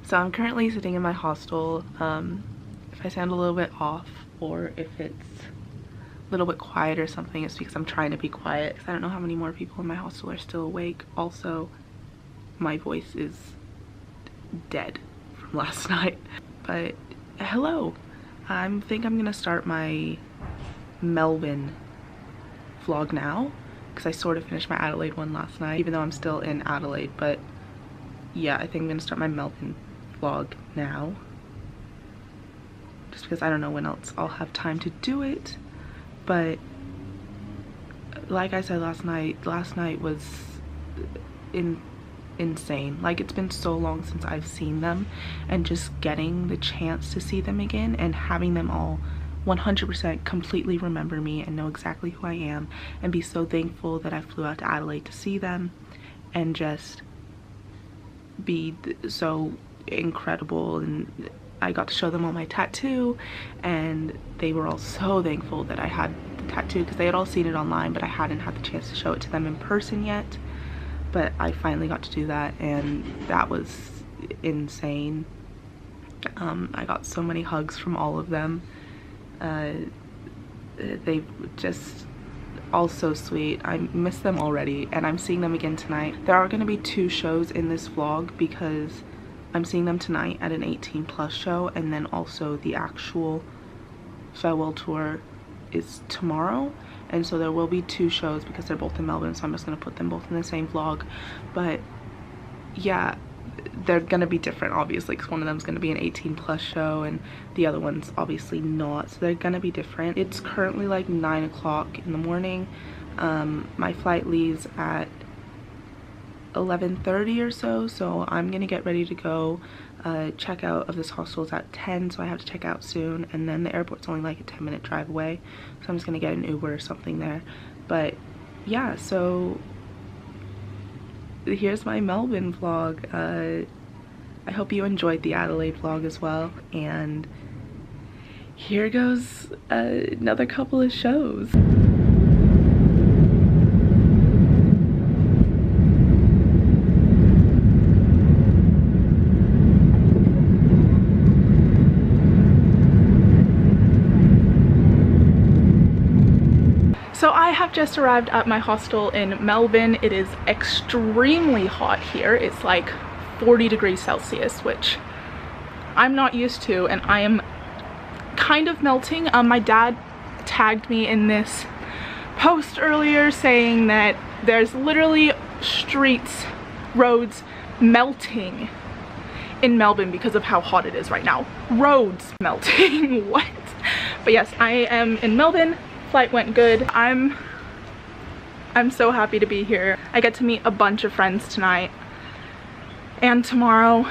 So I'm currently sitting in my hostel. If I sound a little bit off or if it's a little bit quiet or something, it's because I'm trying to be quiet because I don't know how many more people in my hostel are still awake. Also, my voice is dead from last night. But hello, I think I'm gonna start my Melbourne vlog now because I sort of finished my Adelaide one last night, even though I'm still in Adelaide. But yeah, I think I'm gonna start my Melbourne vlog now just because I don't know when else I'll have time to do it. But like I said last night was insane. Like, it's been so long since I've seen them, and just getting the chance to see them again and having them all 100% completely remember me and know exactly who I am and be so thankful that I flew out to Adelaide to see them and just be so incredible. And I got to show them all my tattoo and they were all so thankful that I had the tattoo because they had all seen it online, but I hadn't had the chance to show it to them in person yet. But I finally got to do that and that was insane. I got so many hugs from all of them. They just all so sweet. I miss them already and I'm seeing them again tonight. There are going to be 2 shows in this vlog because I'm seeing them tonight at an 18+ show, and then also the actual farewell tour is tomorrow. And so there will be 2 shows because they're both in Melbourne, so I'm just going to put them both in the same vlog. But yeah, they're going to be different obviously because one of them is going to be an 18+ show and the other one's obviously not, so they're going to be different. It's currently like 9 o'clock in the morning. My flight leaves at 11:30 or so I'm gonna get ready to go. Check out of this hostel is at 10, so I have to check out soon, and then the airport's only like a 10-minute drive away, so I'm just gonna get an Uber or something there. But yeah, so here's my Melbourne vlog. I hope you enjoyed the Adelaide vlog as well, and here goes another couple of shows. So I have just arrived at my hostel in Melbourne. It is extremely hot here. It's like 40 degrees Celsius, which I'm not used to, and I am kind of melting. My dad tagged me in this post earlier saying that there's literally streets, roads melting in Melbourne because of how hot it is right now. Roads melting. What? But yes, I am in Melbourne. Flight went good. I'm so happy to be here. I get to meet a bunch of friends tonight and tomorrow.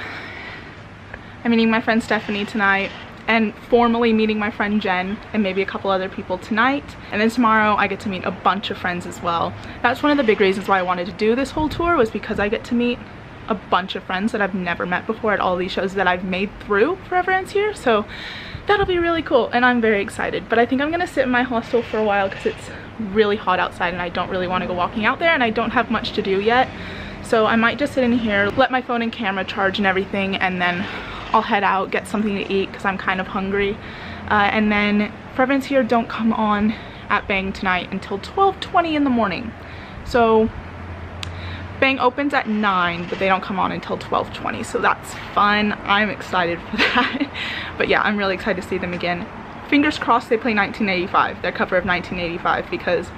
I'm meeting my friend Stephanie tonight and formally meeting my friend Jen and maybe a couple other people tonight. And then tomorrow I get to meet a bunch of friends as well. That's one of the big reasons why I wanted to do this whole tour, was because I get to meet a bunch of friends that I've never met before at all these shows that I've made through Forever Ends Here. So that'll be really cool and I'm very excited. But I think I'm gonna sit in my hostel for a while because it's really hot outside and I don't really want to go walking out there, and I don't have much to do yet. So I might just sit in here, let my phone and camera charge and everything, and then I'll head out, get something to eat because I'm kind of hungry. And then Forever Ends Here don't come on at Bang tonight until 12:20 in the morning. So Bang opens at 9, but they don't come on until 12:20, so that's fun. I'm excited for that. But yeah, I'm really excited to see them again. Fingers crossed they play 1985, their cover of 1985, because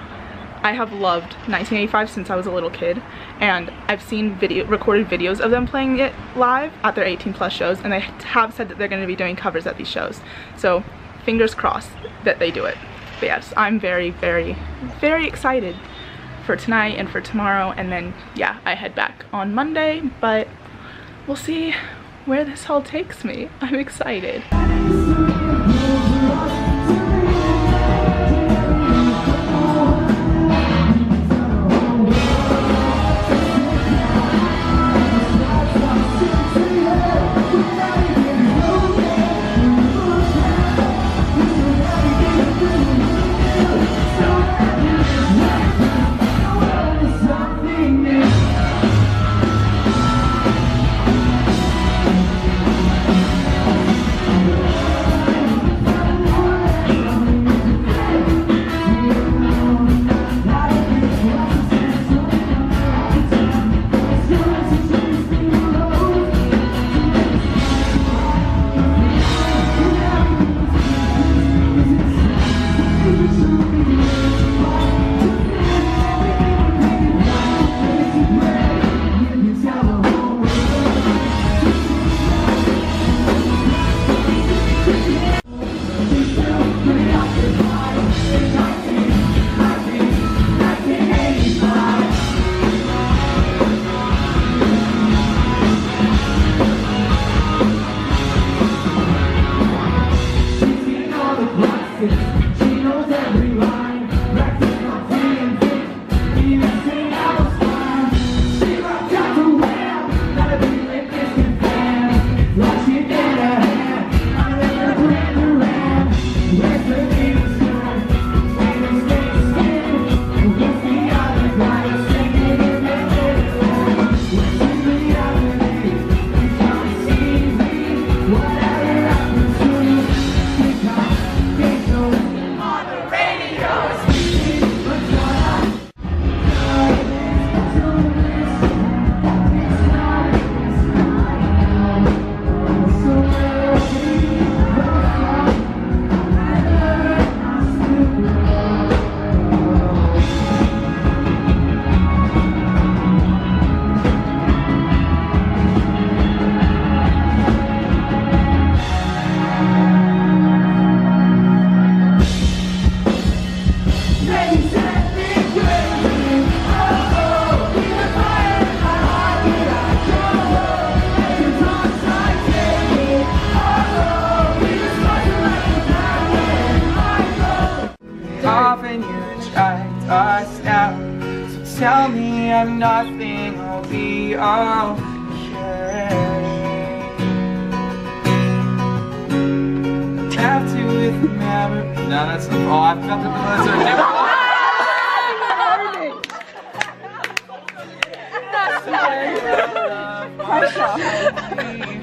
I have loved 1985 since I was a little kid, and I've seen recorded videos of them playing it live at their 18+ shows, and they have said that they're going to be doing covers at these shows. So fingers crossed that they do it. But yes, I'm very, very, very excited for tonight and for tomorrow, and then yeah, I head back on Monday, but we'll see where this all takes me. I'm excited. tell me I'm nothing, I'll be okay. Have to remember. No, that's the. Oh, I've got the blizzard.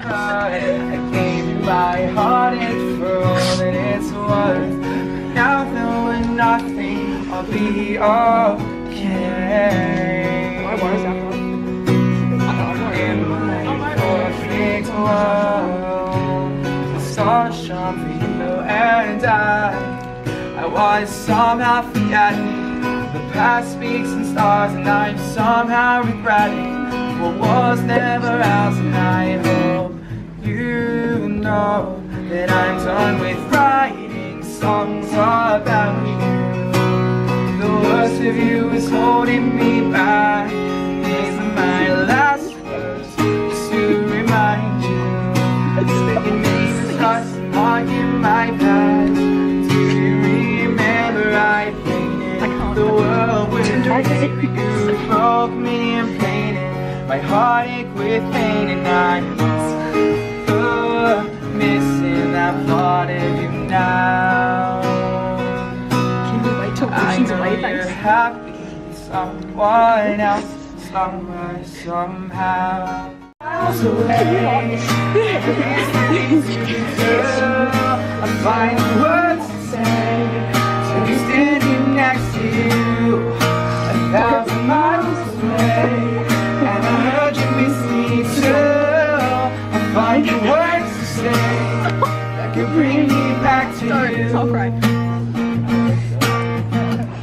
I gave you my heart and for all that it's worth. Now that we're nothing, I'll be okay. Why was that one? In my perfect world, the stars shone for you and I was somehow forgetting. The past speaks in stars and I'm somehow regretting what was never ours, and I hope you know that I'm done with writing songs about you. The worst of you is holding me back. These are my last words, just to remind you that you need to touch the mark in my past. Do you remember I painted the world with you? You broke me and painted my heartache with pain, and I'm missing that part of you now. Can you wait till I Ocean's know away, you're thanks? happy with someone else, somewhere, somehow. Miles away, I'm finding words to say to be standing next to you, 1,000 miles away. And I heard you miss me too. I'm finding words to say that could bring me back to you. I'll cry.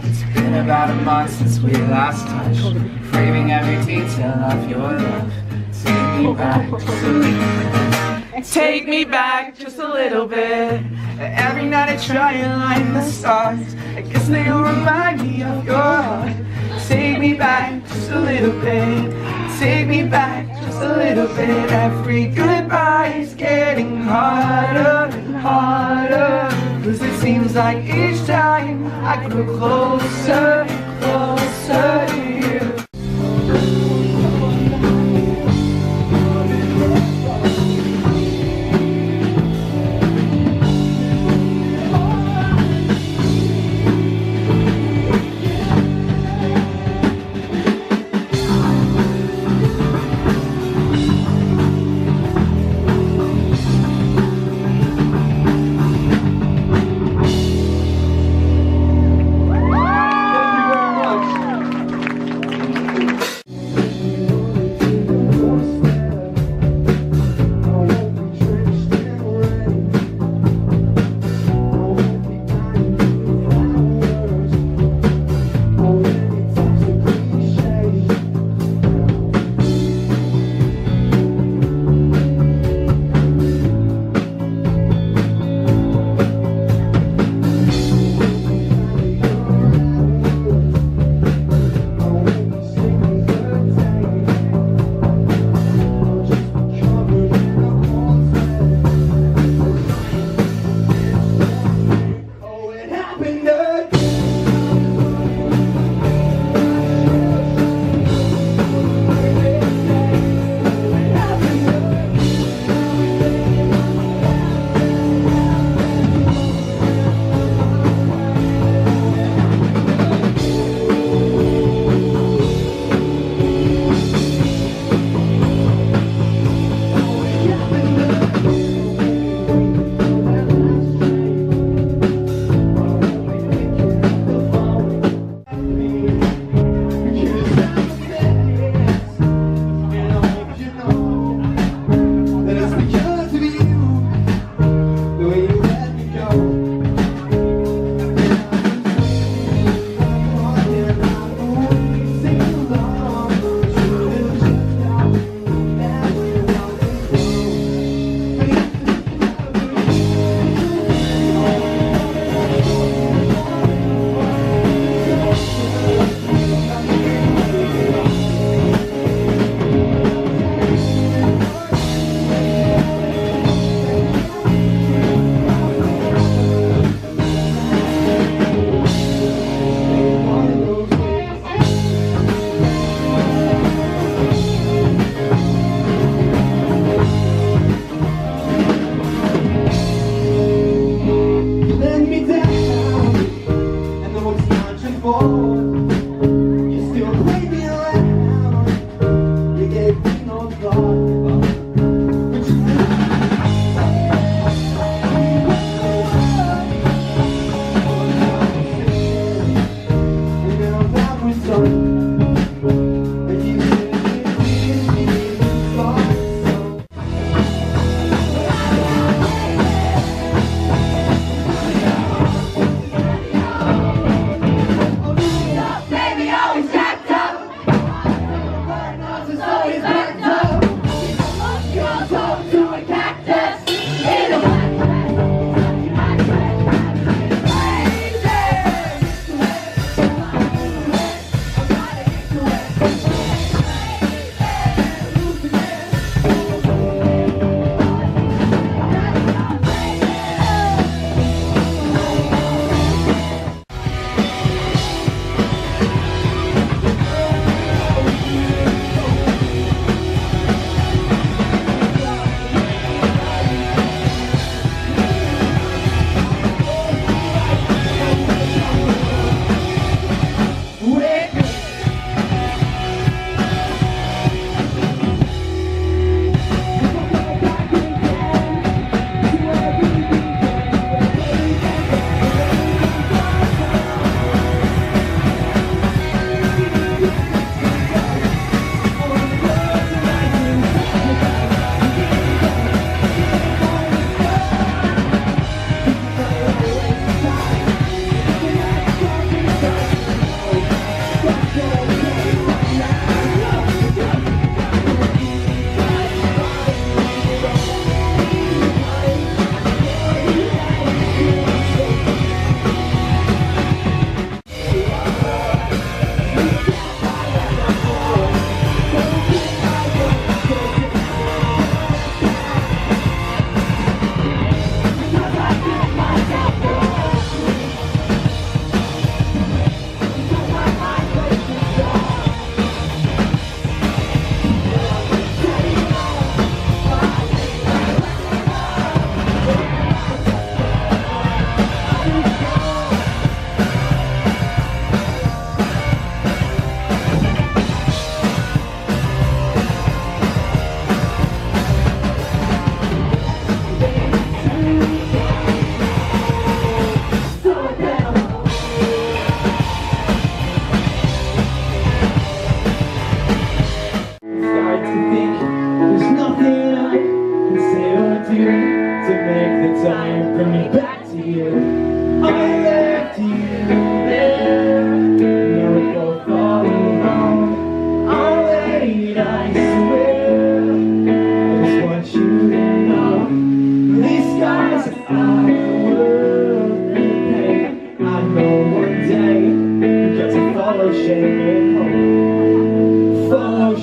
It's been about a month since we last touched, craving every detail of your love. Take me back just a little bit. Take me back just a little bit. Every night I try and line the stars. I guess they'll remind me of your heart. Take me back just a little bit. Take me back just a little bit. Every goodbye is getting harder and harder, 'cause it seems like each time I grow closer and closer to you. to a cactus in a wet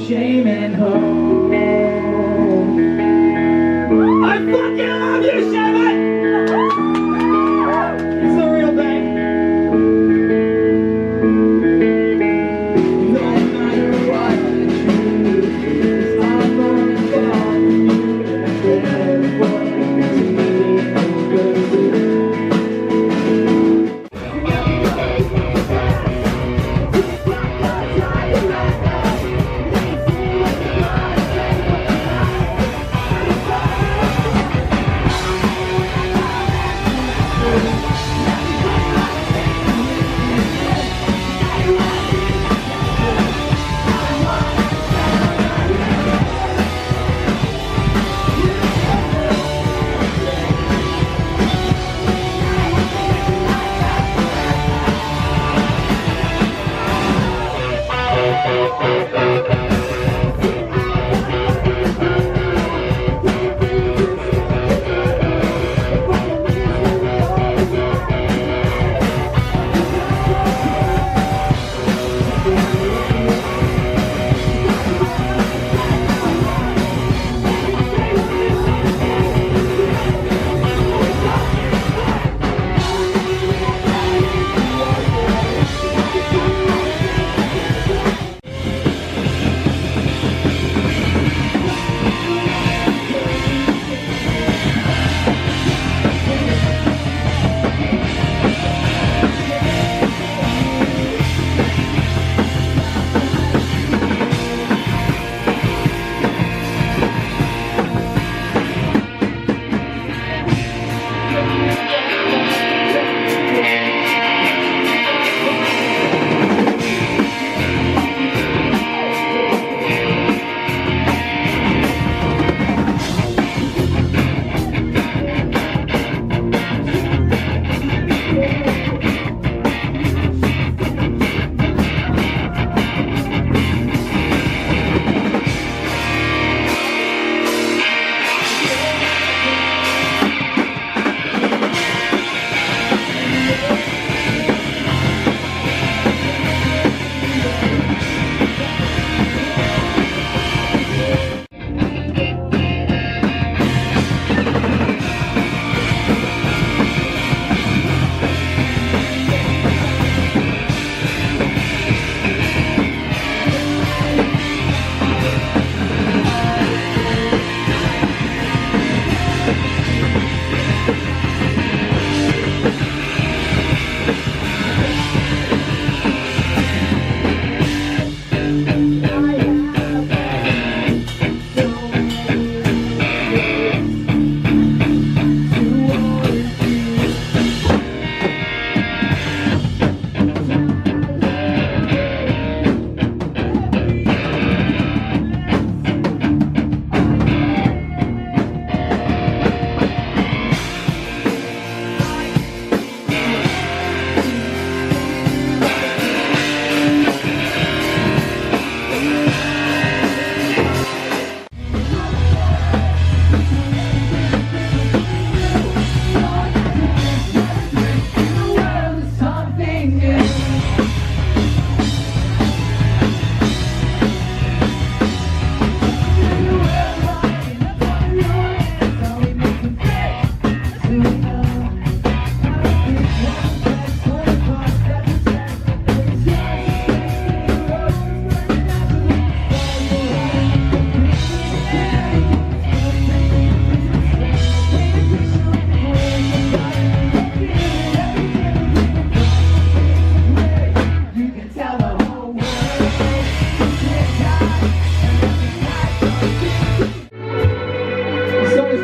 shame and hope. I fucking love you, Shabbat! It's the real thing. No matter what the truth is, I'm gonna fall for you. And I can't afford to be no good.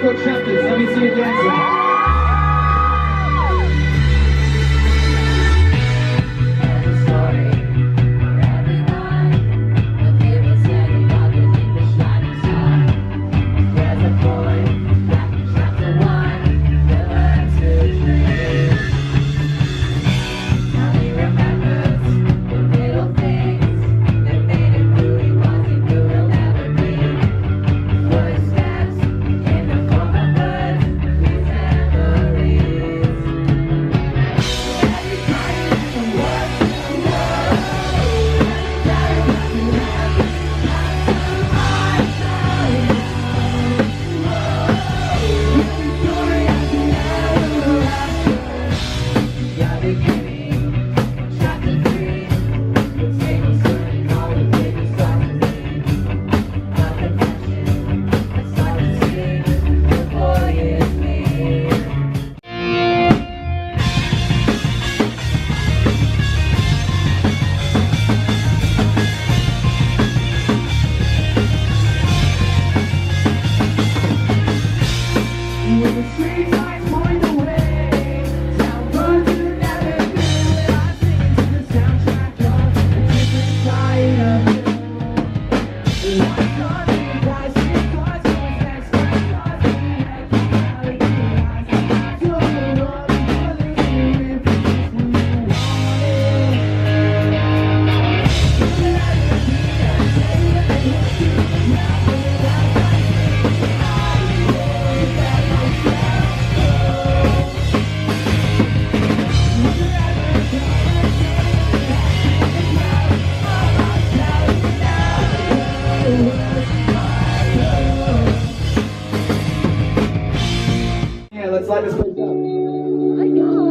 called Chapters. Let me see you dancing. Let's light this place up. Oh my God.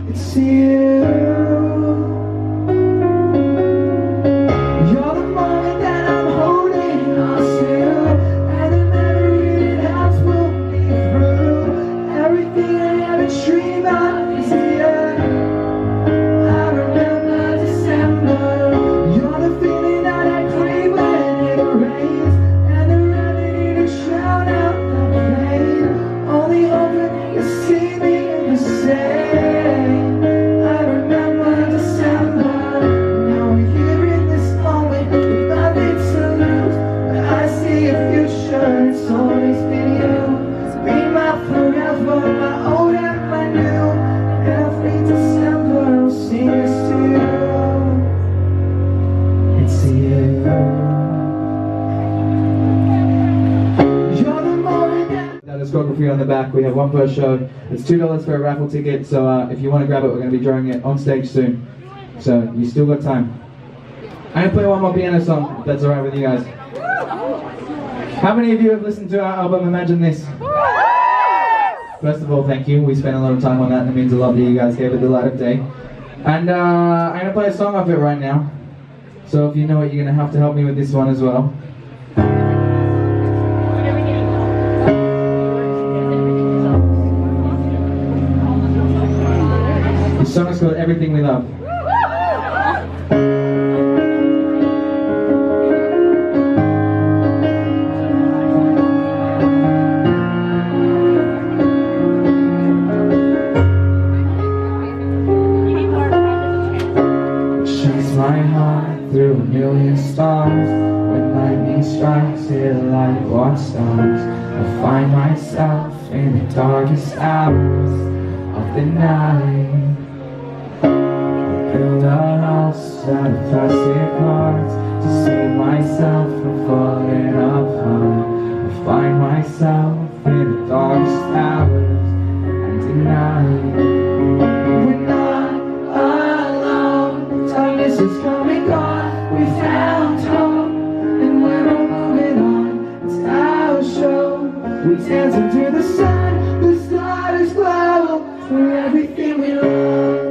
It's you. discography on the back. We have one per show. It's $2 for a raffle ticket, so if you want to grab it, we're going to be drawing it on stage soon. So you still got time. I'm going to play one more piano song, if that's alright with you guys. How many of you have listened to our album Imagine This? First of all, thank you. We spent a lot of time on that and it means a lot that you guys gave it the light of day. And I'm going to play a song off it right now. So if you know it, you're going to have to help me with this one as well. The song is called Everything We Love. My heart through a million stars. When lightning strikes, it like what stars. I find myself in the darkest hours of the night. I build a house out of plastic hearts to save myself from falling apart. I find myself in the darkest hours and deny. Darkness is coming on, we found hope, and we're all moving on, it's our show. We dance into the sun, the stars glow, for everything we love.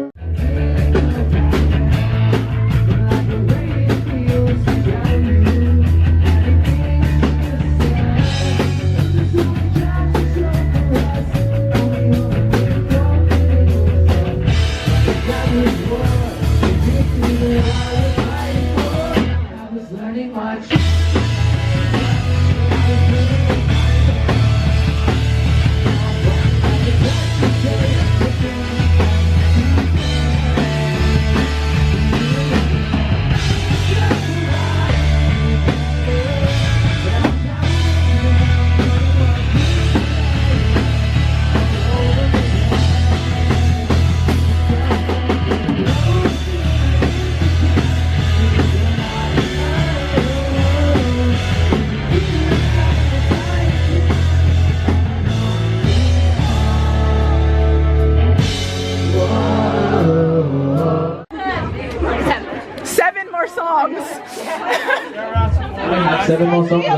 Seven more songs. Do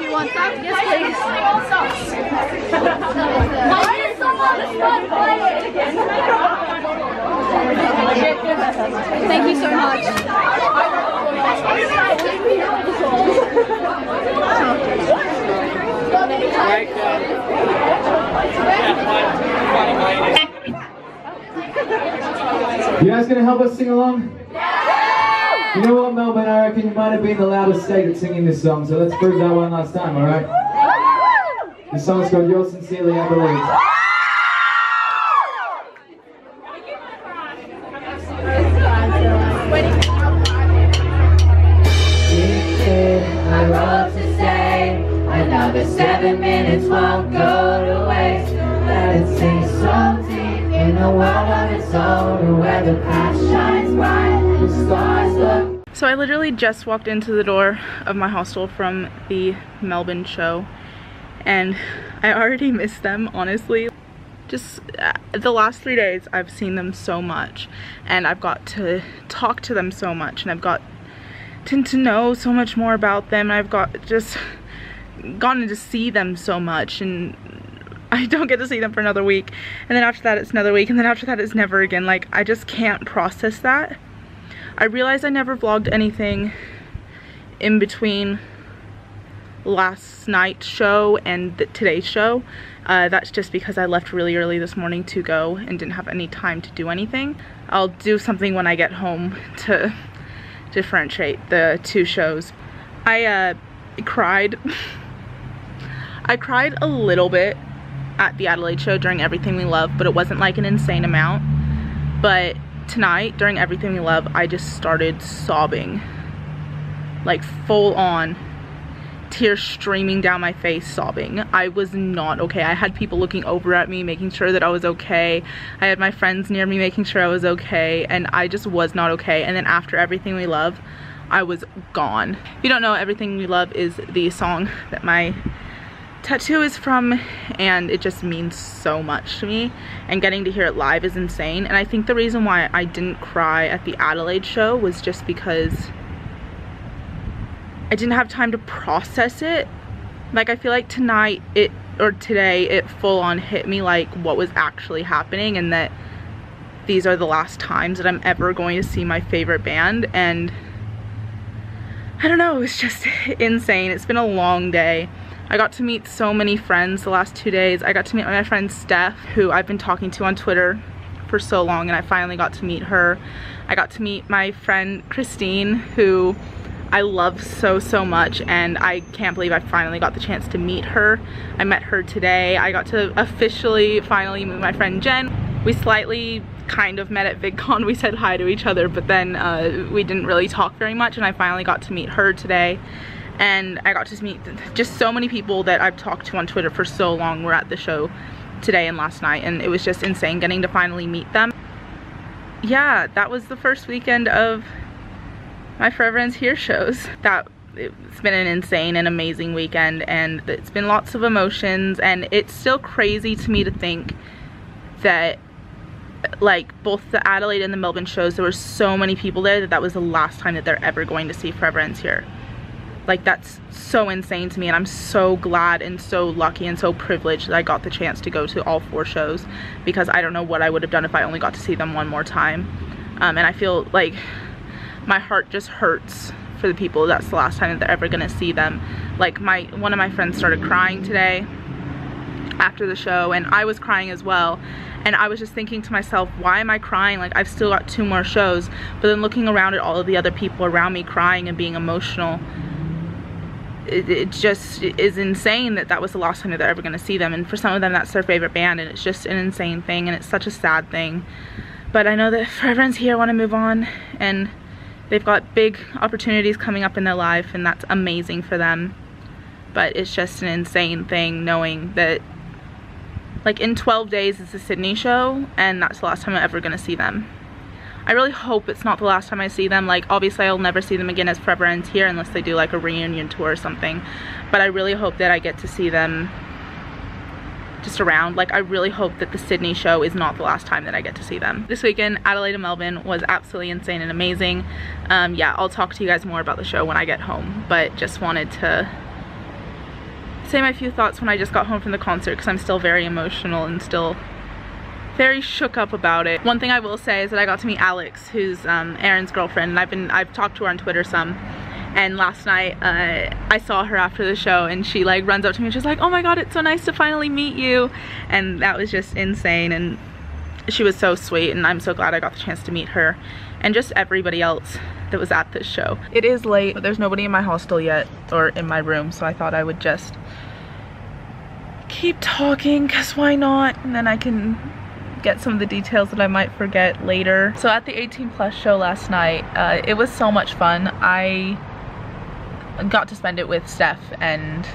you want some? Yes, please. Why is someone Thank you so much. You guys gonna help us sing along? You know what, Melbourne, I reckon you might have been the loudest state at singing this song, so let's prove that one last time, alright? This song is called Yours Sincerely, I Believe. I love to say another 7 minutes won't go to waste. Let it sink so deep in a world of its own, where the past shines bright. So I literally just walked into the door of my hostel from the Melbourne show and I already miss them, honestly. Just the last 3 days I've seen them so much and I've got to talk to them so much and I've got to know so much more about them and I've gotten to see them so much, and I don't get to see them for another week, and then after that it's another week, and then after that it's never again. Like, I just can't process that. I realized I never vlogged anything in between last night's show and today's show. That's just because I left really early this morning to go and didn't have any time to do anything. I'll do something when I get home to differentiate the two shows. I cried. I cried a little bit at the Adelaide show during Everything We Love, but it wasn't like an insane amount. But tonight during Everything We Love, I just started sobbing, like full on, tears streaming down my face, sobbing. I was not okay. I had people looking over at me, making sure that I was okay. I had my friends near me making sure I was okay, and I just was not okay. And then after Everything We Love, I was gone. If you don't know, Everything We Love is the song that my tattoo is from, and it just means so much to me, and getting to hear it live is insane. And I think the reason why I didn't cry at the Adelaide show was just because I didn't have time to process it. Like, I feel like today it full on hit me like what was actually happening, and that these are the last times that I'm ever going to see my favorite band. And I don't know, it was just insane. It's been a long day. I got to meet so many friends the last 2 days. I got to meet my friend Steph, who I've been talking to on Twitter for so long, and I finally got to meet her. I got to meet my friend Christine, who I love so much, and I can't believe I finally got the chance to meet her. I met her today. I got to officially finally meet my friend Jen. We slightly kind of met at VidCon. We said hi to each other, but then we didn't really talk very much, and I finally got to meet her today. And I got to meet just so many people that I've talked to on Twitter for so long were at the show today and last night, and it was just insane getting to finally meet them. Yeah, that was the first weekend of my Forever Ends Here shows. It's been an insane and amazing weekend, and it's been lots of emotions, and it's still crazy to me to think that, like, both the Adelaide and the Melbourne shows, there were so many people there that was the last time that they're ever going to see Forever Ends Here. Like, that's so insane to me, and I'm so glad and so lucky and so privileged that I got the chance to go to all 4 shows, because I don't know what I would have done if I only got to see them one more time. And I feel like my heart just hurts for the people that's the last time that they're ever gonna see them. Like, one of my friends started crying today after the show, and I was crying as well. And I was just thinking to myself, why am I crying? Like, I've still got 2 more shows. But then looking around at all of the other people around me crying and being emotional, it just is insane that was the last time that they're ever going to see them. And for some of them, that's their favorite band, and it's just an insane thing, and it's such a sad thing. But I know that Forever Ends Here want to move on, and they've got big opportunities coming up in their life, and that's amazing for them. But it's just an insane thing knowing that, like, in 12 days is the Sydney show, and that's the last time I'm ever going to see them. I really hope it's not the last time I see them. Like, obviously I'll never see them again as Forever Ends Here unless they do like a reunion tour or something. But I really hope that I get to see them just around. Like, I really hope that the Sydney show is not the last time that I get to see them. This weekend, Adelaide and Melbourne was absolutely insane and amazing. Yeah, I'll talk to you guys more about the show when I get home, but just wanted to say my few thoughts when I just got home from the concert, because I'm still very emotional and still very shook up about it. One thing I will say is that I got to meet Alex, who's Aaron's girlfriend, and I've talked to her on Twitter some. And last night I saw her after the show, and she like runs up to me and she's like, "Oh my god, it's so nice to finally meet you." And that was just insane, and she was so sweet, and I'm so glad I got the chance to meet her and just everybody else that was at this show. It is late, but there's nobody in my hostel yet or in my room, so I thought I would just keep talking, because why not? And then I can get some of the details that I might forget later. So at the 18+ show last night, it was so much fun. I got to spend it with Steph, and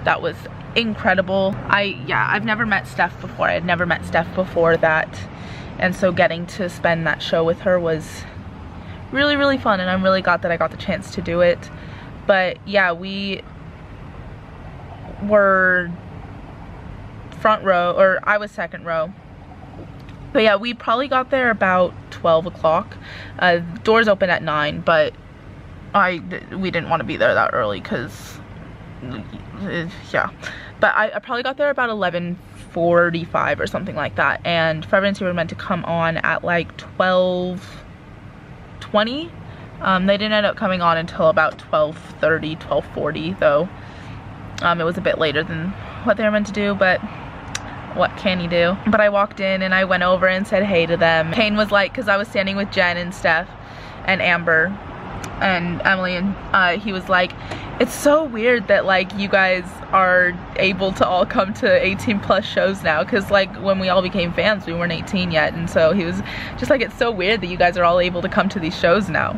that was incredible. I've never met Steph before. I had never met Steph before that, and so getting to spend that show with her was really fun, and I'm really glad that I got the chance to do it. But yeah, we were front row, or I was second row. But yeah, we probably got there about 12 o'clock. Doors open at 9, but we didn't want to be there that early, because yeah. But I probably got there about 11:45 or something like that, and Forever Ends Here were meant to come on at like 12:20. They didn't end up coming on until about 12:30, 12:40 though. It was a bit later than what they were meant to do, but what can you do? But I walked in and I went over and said hey to them. Kane was like, because I was standing with Jen and Steph and Amber and Emily, and he was like, it's so weird that like you guys are able to all come to 18+ shows now, because like when we all became fans we weren't 18 yet, and so he was just like, it's so weird that you guys are all able to come to these shows now.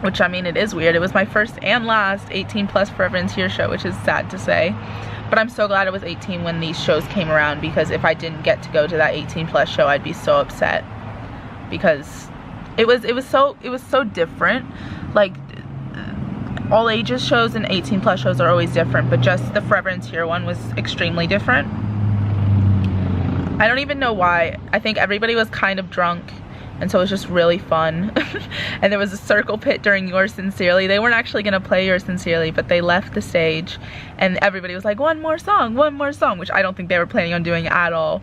Which, I mean, it is weird. It was my first and last 18+ Forever Ends Here show, which is sad to say. But I'm so glad it was 18 when these shows came around, because if I didn't get to go to that 18+ show, I'd be so upset, because it was so different. Like, all ages shows and 18 plus shows are always different, but just the Forever and Tear one was extremely different. I don't even know why. I think everybody was kind of drunk, and so it was just really fun. And there was a circle pit during Yours Sincerely. They weren't actually gonna play Yours Sincerely, but they left the stage and everybody was like, one more song, which I don't think they were planning on doing at all.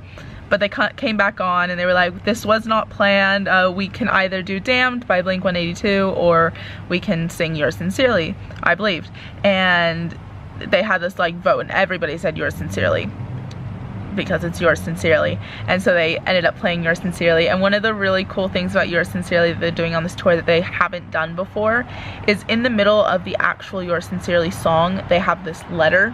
But they came back on and they were like, this was not planned. We can either do Damned by Blink-182 or we can sing Yours Sincerely, I believed. And they had this like vote and everybody said Yours Sincerely, because it's Yours Sincerely. And so they ended up playing Yours Sincerely. And one of the really cool things about Yours Sincerely that they're doing on this tour that they haven't done before is in the middle of the actual Yours Sincerely song, they have this letter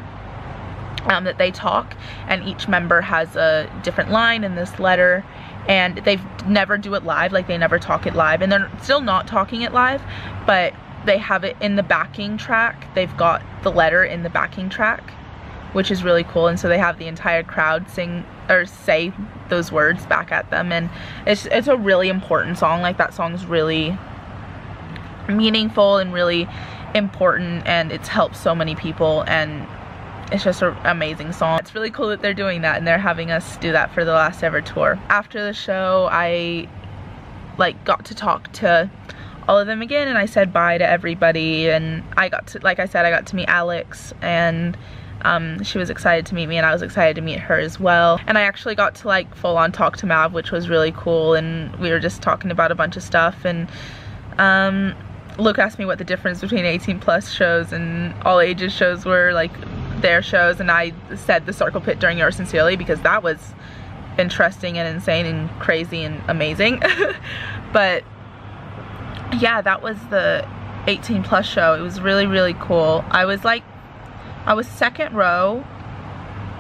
that they talk, and each member has a different line in this letter, and they never do it live, like they never talk it live, and they're still not talking it live, but they have it in the backing track. They've got the letter in the backing track, which is really cool. And so they have the entire crowd sing or say those words back at them, and it's a really important song. Like, that song's really meaningful and really important, and it's helped so many people, and it's just an amazing song. It's really cool that they're doing that and they're having us do that for the last ever tour. After the show, I like got to talk to all of them again, and I said bye to everybody, and I got to, like I said, I got to meet Alex, and she was excited to meet me and I was excited to meet her as well. And I actually got to like full on talk to Mav, which was really cool, and we were just talking about a bunch of stuff. And Luke asked me what the difference between 18 plus shows and all ages shows were, like their shows, and I said the circle pit during Yours Sincerely because that was interesting and insane and crazy and amazing. But yeah, that was the 18 plus show. It was really, really cool. I was second row,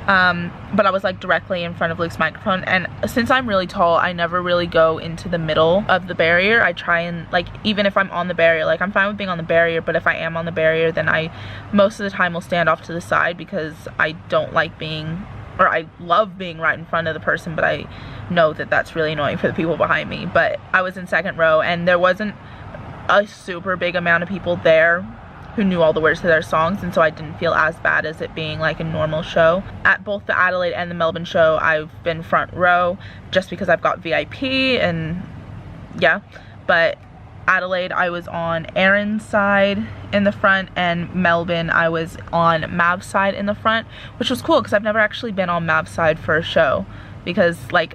but I was like directly in front of Luke's microphone, and since I'm really tall, I never really go into the middle of the barrier. I try and, like, even if I'm on the barrier, like, I'm fine with being on the barrier, but if I am on the barrier, then I most of the time will stand off to the side, because I don't like being, or I love being right in front of the person, but I know that that's really annoying for the people behind me. But I was in second row, and there wasn't a super big amount of people there who knew all the words to their songs, and so I didn't feel as bad as it being like a normal show. At both the Adelaide and the Melbourne show, I've been front row just because I've got VIP, and yeah. But Adelaide, I was on Aaron's side in the front, and Melbourne, I was on Mav's side in the front, which was cool because I've never actually been on Mav's side for a show, because like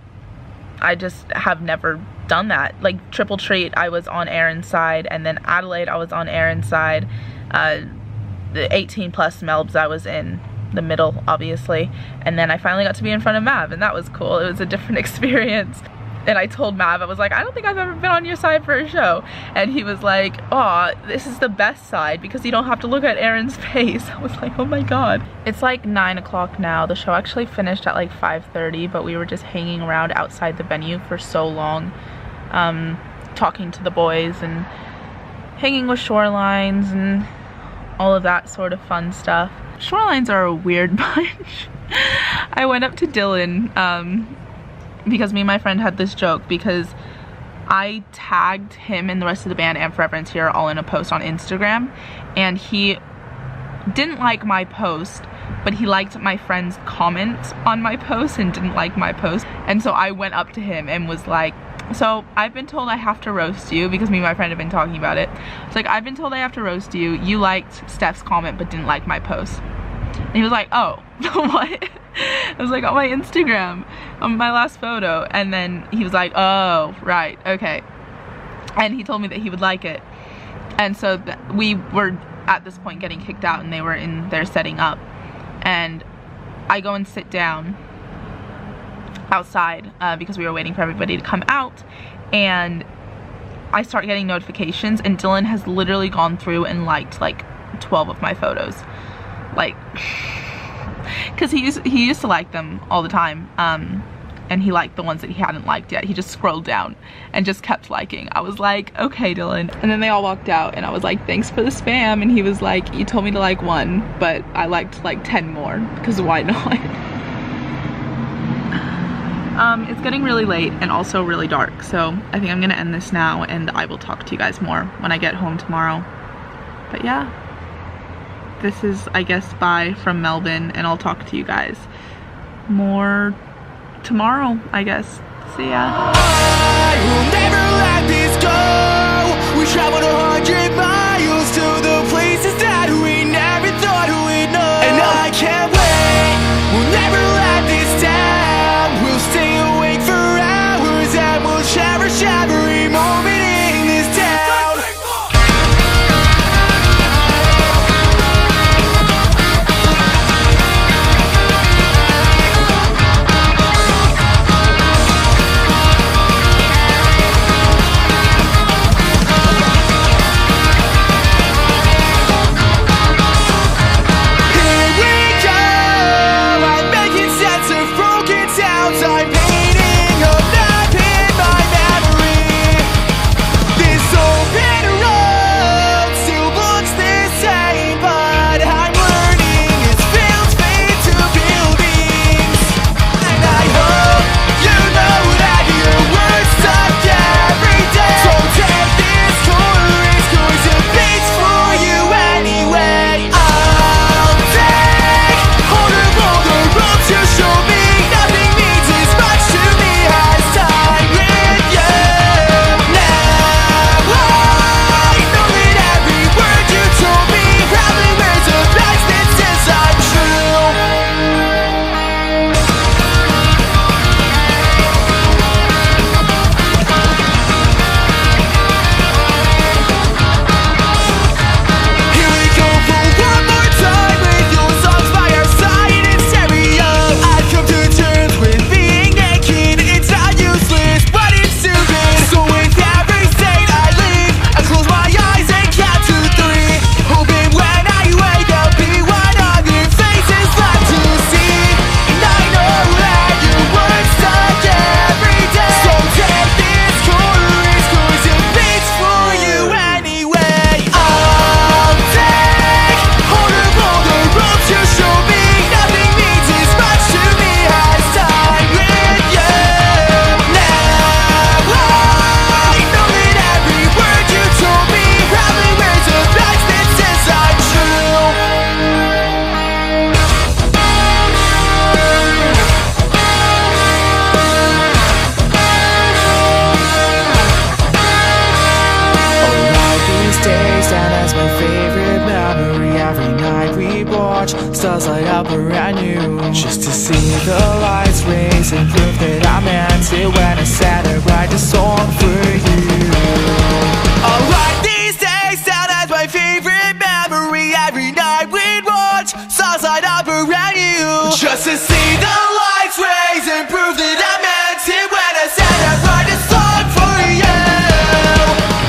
I just have never done that. Like Triple Treat, I was on Aaron's side, and then Adelaide, I was on Aaron's side. The 18 plus Melbs, I was in the middle, obviously, and then I finally got to be in front of Mav, and that was cool. It was a different experience. And I told Mav, I was like, I don't think I've ever been on your side for a show, and he was like, oh, this is the best side because you don't have to look at Aaron's face. I was like, oh my god. It's like 9 o'clock now. The show actually finished at like 5:30, but we were just hanging around outside the venue for so long, talking to the boys and hanging with Shorelines and all of that sort of fun stuff. Shorelines are a weird bunch. I went up to Dylan because me and my friend had this joke, because I tagged him and the rest of the band and Forever and Tear all in a post on Instagram, and he didn't like my post, but he liked my friend's comment on my post and didn't like my post. And so I went up to him and was like, so I've been told I have to roast you, because me and my friend have been talking about it. It's like, I've been told I have to roast you. You liked Steph's comment but didn't like my post. And he was like, oh, what? I was like, on my Instagram, on my last photo. And then he was like, oh, right, okay. And he told me that he would like it. And so we were at this point getting kicked out, and they were in there setting up. And I go and sit down outside because we were waiting for everybody to come out, and I start getting notifications, and Dylan has literally gone through and liked like 12 of my photos, like, because he used to like them all the time, and he liked the ones that he hadn't liked yet. He just scrolled down and just kept liking. I was like, okay, Dylan. And then they all walked out, and I was like, thanks for the spam. And he was like, you told me to like 1, but I liked like 10 more, because why not? It's getting really late and also really dark, so I think I'm gonna end this now, and I will talk to you guys more when I get home tomorrow. But yeah, this is, I guess, bye from Melbourne, and I'll talk to you guys more tomorrow, I guess. See ya. I will never let this go. We traveled 100 miles to the places that we never thought we'd know. And I can't wait. We'll never let this down. We'll stay awake for hours and we'll cherish every moment in this town. Stars light up around you, just to see the lights raise and prove that I meant it when I said I write a song for you. I'll write these days down as my favorite memory. Every night we'd watch stars light up around you, just to see the lights raise and prove that I meant it when I said I write a song for you.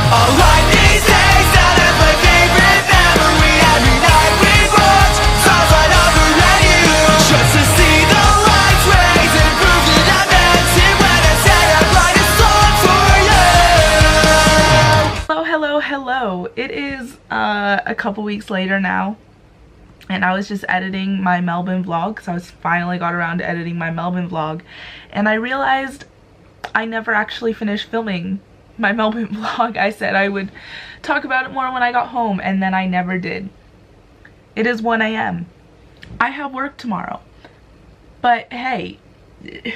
I'll write these days down as my favorite memory. Every night we'd watch stars light up around you, just to see the lights raise and prove that I meant it when I said I'd write a song for you. Hello, hello, hello. It is a couple weeks later now, and I was just editing my Melbourne vlog because I finally got around to editing my Melbourne vlog, and I realized I never actually finished filming my Melbourne vlog. I said I would talk about it more when I got home, and then I never did. It is 1 a.m. I have work tomorrow, but hey,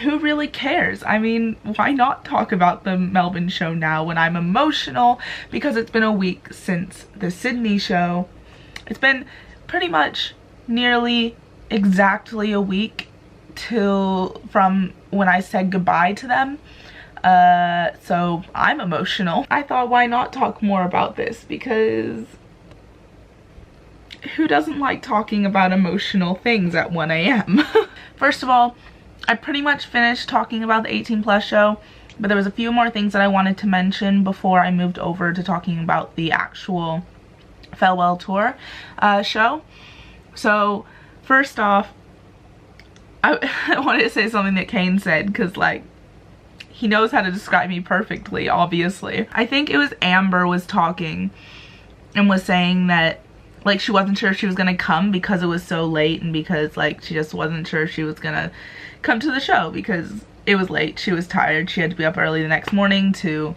who really cares? I mean, why not talk about the Melbourne show now when I'm emotional? Because it's been a week since the Sydney show. It's been pretty much nearly exactly a week from when I said goodbye to them. So I'm emotional. I thought, why not talk more about this? Because who doesn't like talking about emotional things at 1 a.m.? First of all, I pretty much finished talking about the 18+ show, but there was a few more things that I wanted to mention before I moved over to talking about the actual FEH-Well tour show. So first off, I wanted to say something that Kane said, because like, he knows how to describe me perfectly, obviously. I think it was Amber was talking and was saying that like she wasn't sure if she was gonna come because it was so late, and because like she just wasn't sure if she was gonna come to the show because it was late, she was tired, she had to be up early the next morning to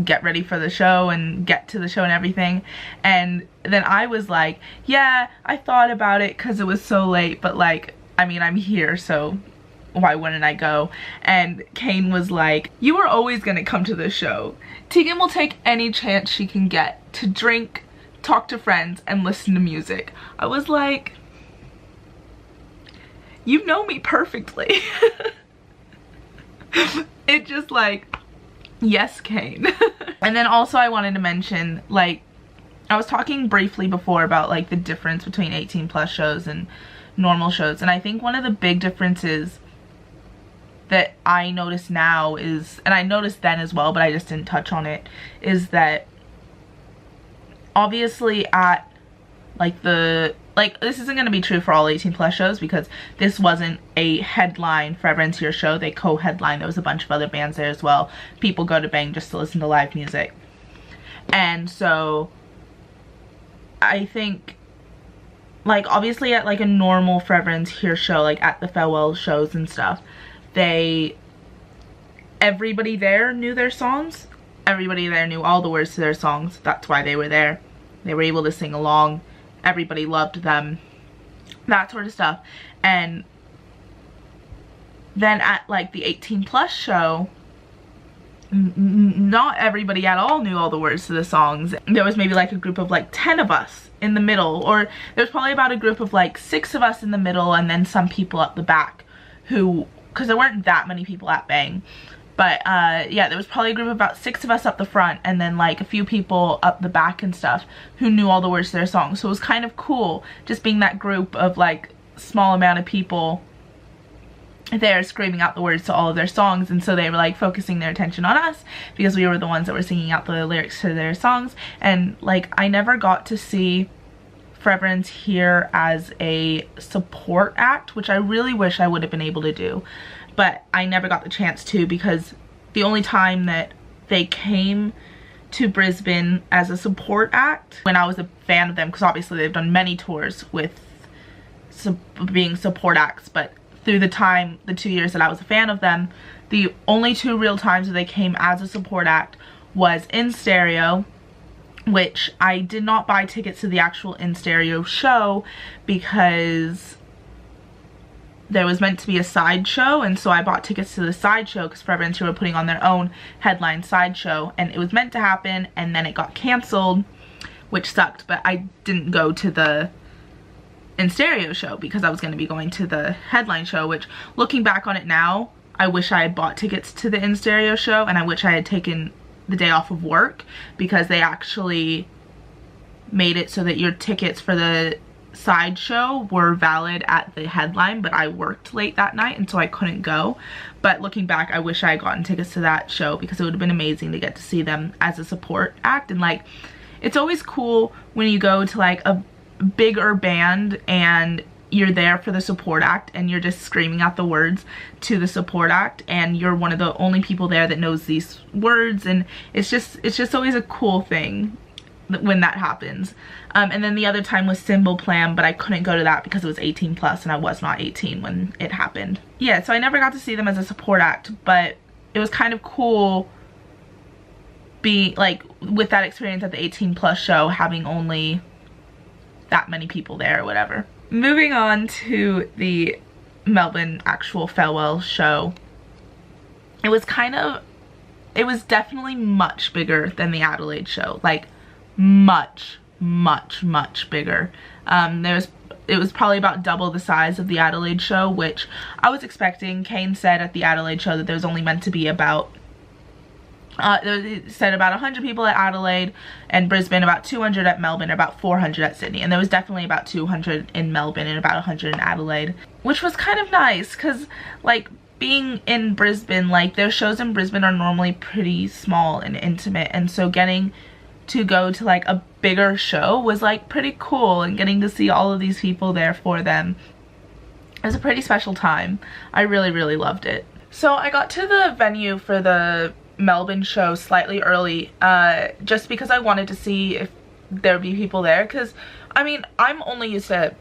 get ready for the show and get to the show and everything. And then I was like, yeah, I thought about it because it was so late, but like, I mean, I'm here, so why wouldn't I go? And Kane was like, you are always gonna come to the show. Tegan will take any chance she can get to drink, talk to friends, and listen to music. I was like, you know me perfectly. It just like, yes, Kane. And then also I wanted to mention, like, I was talking briefly before about like the difference between 18+ shows and normal shows, and I think one of the big differences that I notice now is, and I noticed then as well, but I just didn't touch on it, is that obviously at like this isn't going to be true for all 18+ shows, because this wasn't a headline Forever and Tears show. They co-headlined. There was a bunch of other bands there as well. People go to Bang just to listen to live music. And so I think, like, obviously at like a normal Forever and Tears show, like at the farewell shows and stuff, everybody there knew their songs. Everybody there knew all the words to their songs. That's why they were there. They were able to sing along. Everybody loved them, that sort of stuff. And then at like the 18+ show, not everybody at all knew all the words to the songs. There was maybe like a group of like 10 of us in the middle, or there's probably about a group of like 6 of us in the middle, and then some people up the back who, because there weren't that many people at Bang. But yeah, there was probably a group of about 6 of us up the front, and then like a few people up the back and stuff who knew all the words to their songs. So it was kind of cool just being that group of like small amount of people there screaming out the words to all of their songs. And so they were like focusing their attention on us because we were the ones that were singing out the lyrics to their songs. And like, I never got to see Forever and Tears as a support act, which I really wish I would have been able to do. But I never got the chance to, because the only time that they came to Brisbane as a support act, when I was a fan of them, because obviously they've done many tours with being support acts, but through the 2 years that I was a fan of them, the only 2 real times that they came as a support act was In Stereo, which I did not buy tickets to the actual In Stereo show because there was meant to be a sideshow, and so I bought tickets to the sideshow because Forever and Tears were putting on their own headline sideshow, and it was meant to happen, and then it got canceled, which sucked. But I didn't go to the In Stereo show because I was going to be going to the headline show, which, looking back on it now, I wish I had bought tickets to the In Stereo show, and I wish I had taken the day off of work, because they actually made it so that your tickets for the sideshow were valid at the headline, but I worked late that night and so I couldn't go. But looking back, I wish I had gotten tickets to that show, because it would have been amazing to get to see them as a support act. And like, it's always cool when you go to like a bigger band and you're there for the support act and you're just screaming out the words to the support act, and you're one of the only people there that knows these words, and it's just always a cool thing when that happens. And then the other time was Symbol Plan, but I couldn't go to that because it was 18+ and I was not 18 when it happened. Yeah, so I never got to see them as a support act, but it was kind of cool being like with that experience at the 18+ show, having only that many people there or whatever. Moving on to the Melbourne actual farewell show, it was definitely much bigger than the Adelaide show, like much bigger. It was probably about double the size of the Adelaide show, which I was expecting. Kane said at the Adelaide show that there was only meant to be about it said about 100 people at Adelaide and Brisbane, about 200 at Melbourne, about 400 at Sydney, and there was definitely about 200 in Melbourne and about 100 in Adelaide, which was kind of nice, because like being in Brisbane, like their shows in Brisbane are normally pretty small and intimate, and so getting to go to like a bigger show was like pretty cool, and getting to see all of these people there for them, it was a pretty special time. I really loved it. So I got to the venue for the Melbourne show slightly early, just because I wanted to see if there'd be people there, because I mean, I'm only used to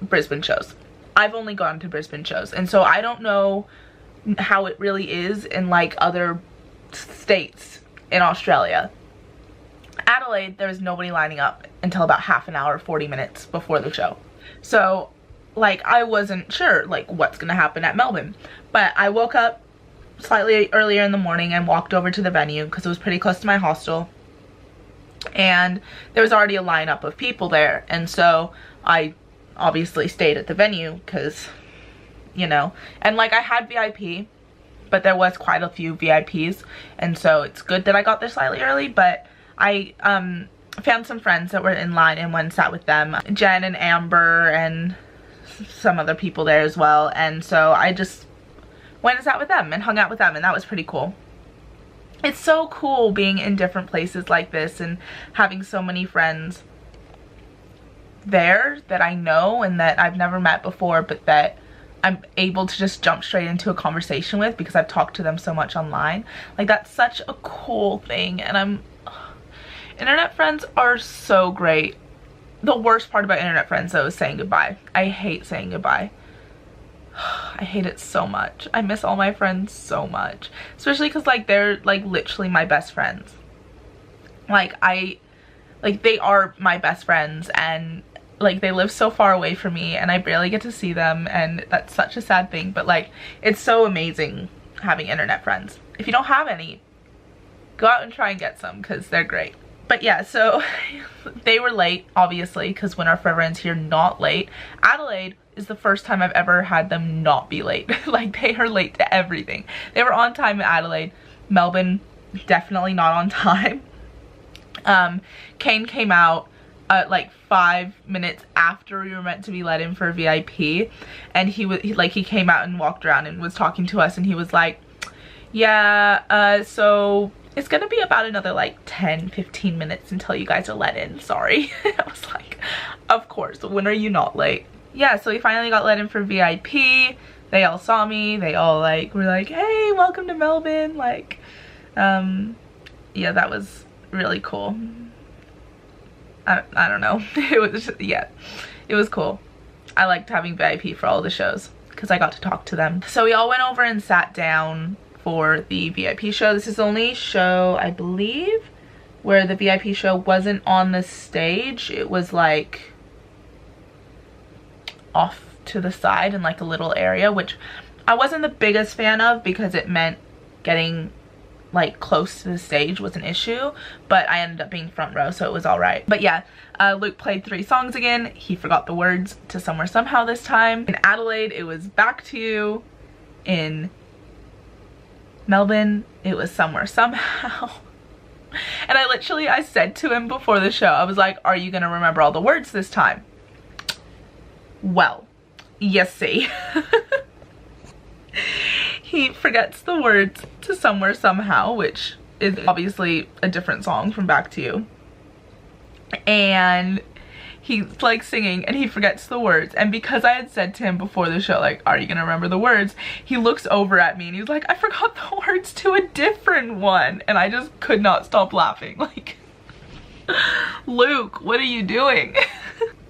Brisbane shows. I've only gone to Brisbane shows, and so I don't know how it really is in like other states in Australia. Adelaide, there was nobody lining up until about half an hour, 40 minutes before the show. So like I wasn't sure like what's gonna happen at Melbourne, but I woke up slightly earlier in the morning and walked over to the venue because it was pretty close to my hostel, and there was already a lineup of people there, and so I obviously stayed at the venue because, you know, and like I had VIP, but there was quite a few VIPs, and so it's good that I got there slightly early. But I found some friends that were in line and went and sat with them, Jen and Amber and some other people there as well, and so I just went and sat with them and hung out with them, and that was pretty cool. It's so cool being in different places like this and having so many friends there that I know and that I've never met before, but that I'm able to just jump straight into a conversation with because I've talked to them so much online. Like, that's such a cool thing, and internet friends are so great. The worst part about internet friends though is saying goodbye. I hate saying goodbye. I hate it so much. I miss all my friends so much, especially because like they're like literally my best friends. Like they are my best friends, and like they live so far away from me and I barely get to see them, and that's such a sad thing. But like, it's so amazing having internet friends. If you don't have any, go out and try and get some because they're great. But yeah, so they were late obviously because when our friends here not late. Adelaide is the first time I've ever had them not be late. Like, they are late to everything. They were on time in Adelaide. Melbourne, definitely not on time. Kane came out like 5 minutes after we were meant to be let in for VIP, and he came out and walked around and was talking to us, and he was like, yeah, so it's gonna be about another like 10-15 minutes until you guys are let in, sorry. I was like, of course, when are you not late? Yeah, so we finally got let in for VIP. They all saw me. They all like were like, hey, welcome to Melbourne. Like, yeah, that was really cool. I don't know. It was just, yeah, it was cool. I liked having VIP for all the shows because I got to talk to them. So we all went over and sat down for the VIP show. This is the only show, I believe, where the VIP show wasn't on the stage. It was like off to the side in like a little area, which I wasn't the biggest fan of because it meant getting like close to the stage was an issue, but I ended up being front row, so it was all right. But yeah, Luke played 3 songs again. He forgot the words to Somewhere Somehow this time. In Adelaide, it was Back to You. In Melbourne, it was Somewhere Somehow. And I said to him before the show, I was like, are you gonna remember all the words this time? Well, you see. He forgets the words to Somewhere Somehow, which is obviously a different song from Back to You. And he's like singing and he forgets the words. And because I had said to him before the show, like, are you gonna remember the words? He looks over at me and he's like, I forgot the words to a different one. And I just could not stop laughing. Like, Luke, what are you doing?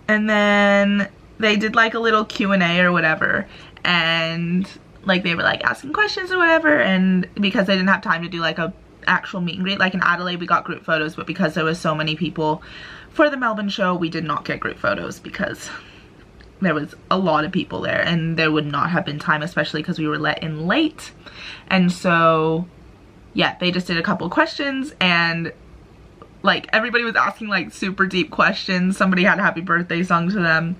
And then they did like a little Q&A or whatever, and like they were like asking questions or whatever, and because they didn't have time to do like a actual meet and greet, like in Adelaide we got group photos, but because there was so many people for the Melbourne show, we did not get group photos because there was a lot of people there and there would not have been time, especially because we were let in late. And so yeah, they just did a couple questions, and like everybody was asking like super deep questions. Somebody had a happy birthday sung to them.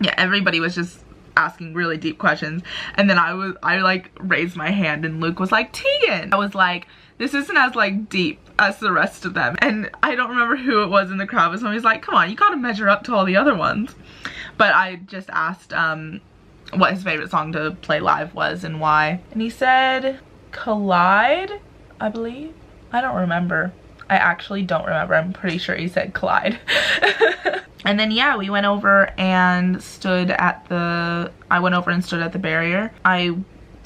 Yeah, everybody was just asking really deep questions. And then I like raised my hand and Luke was like, Tegan. I was like, this isn't as like deep as the rest of them. And I don't remember who it was in the crowd, but somebody's like, come on, you gotta measure up to all the other ones. But I just asked what his favorite song to play live was and why. And he said Collide, I believe. I don't remember. I actually don't remember. I'm pretty sure he said Collide. And then yeah, we went over and stood at the, I went over and stood at the barrier. I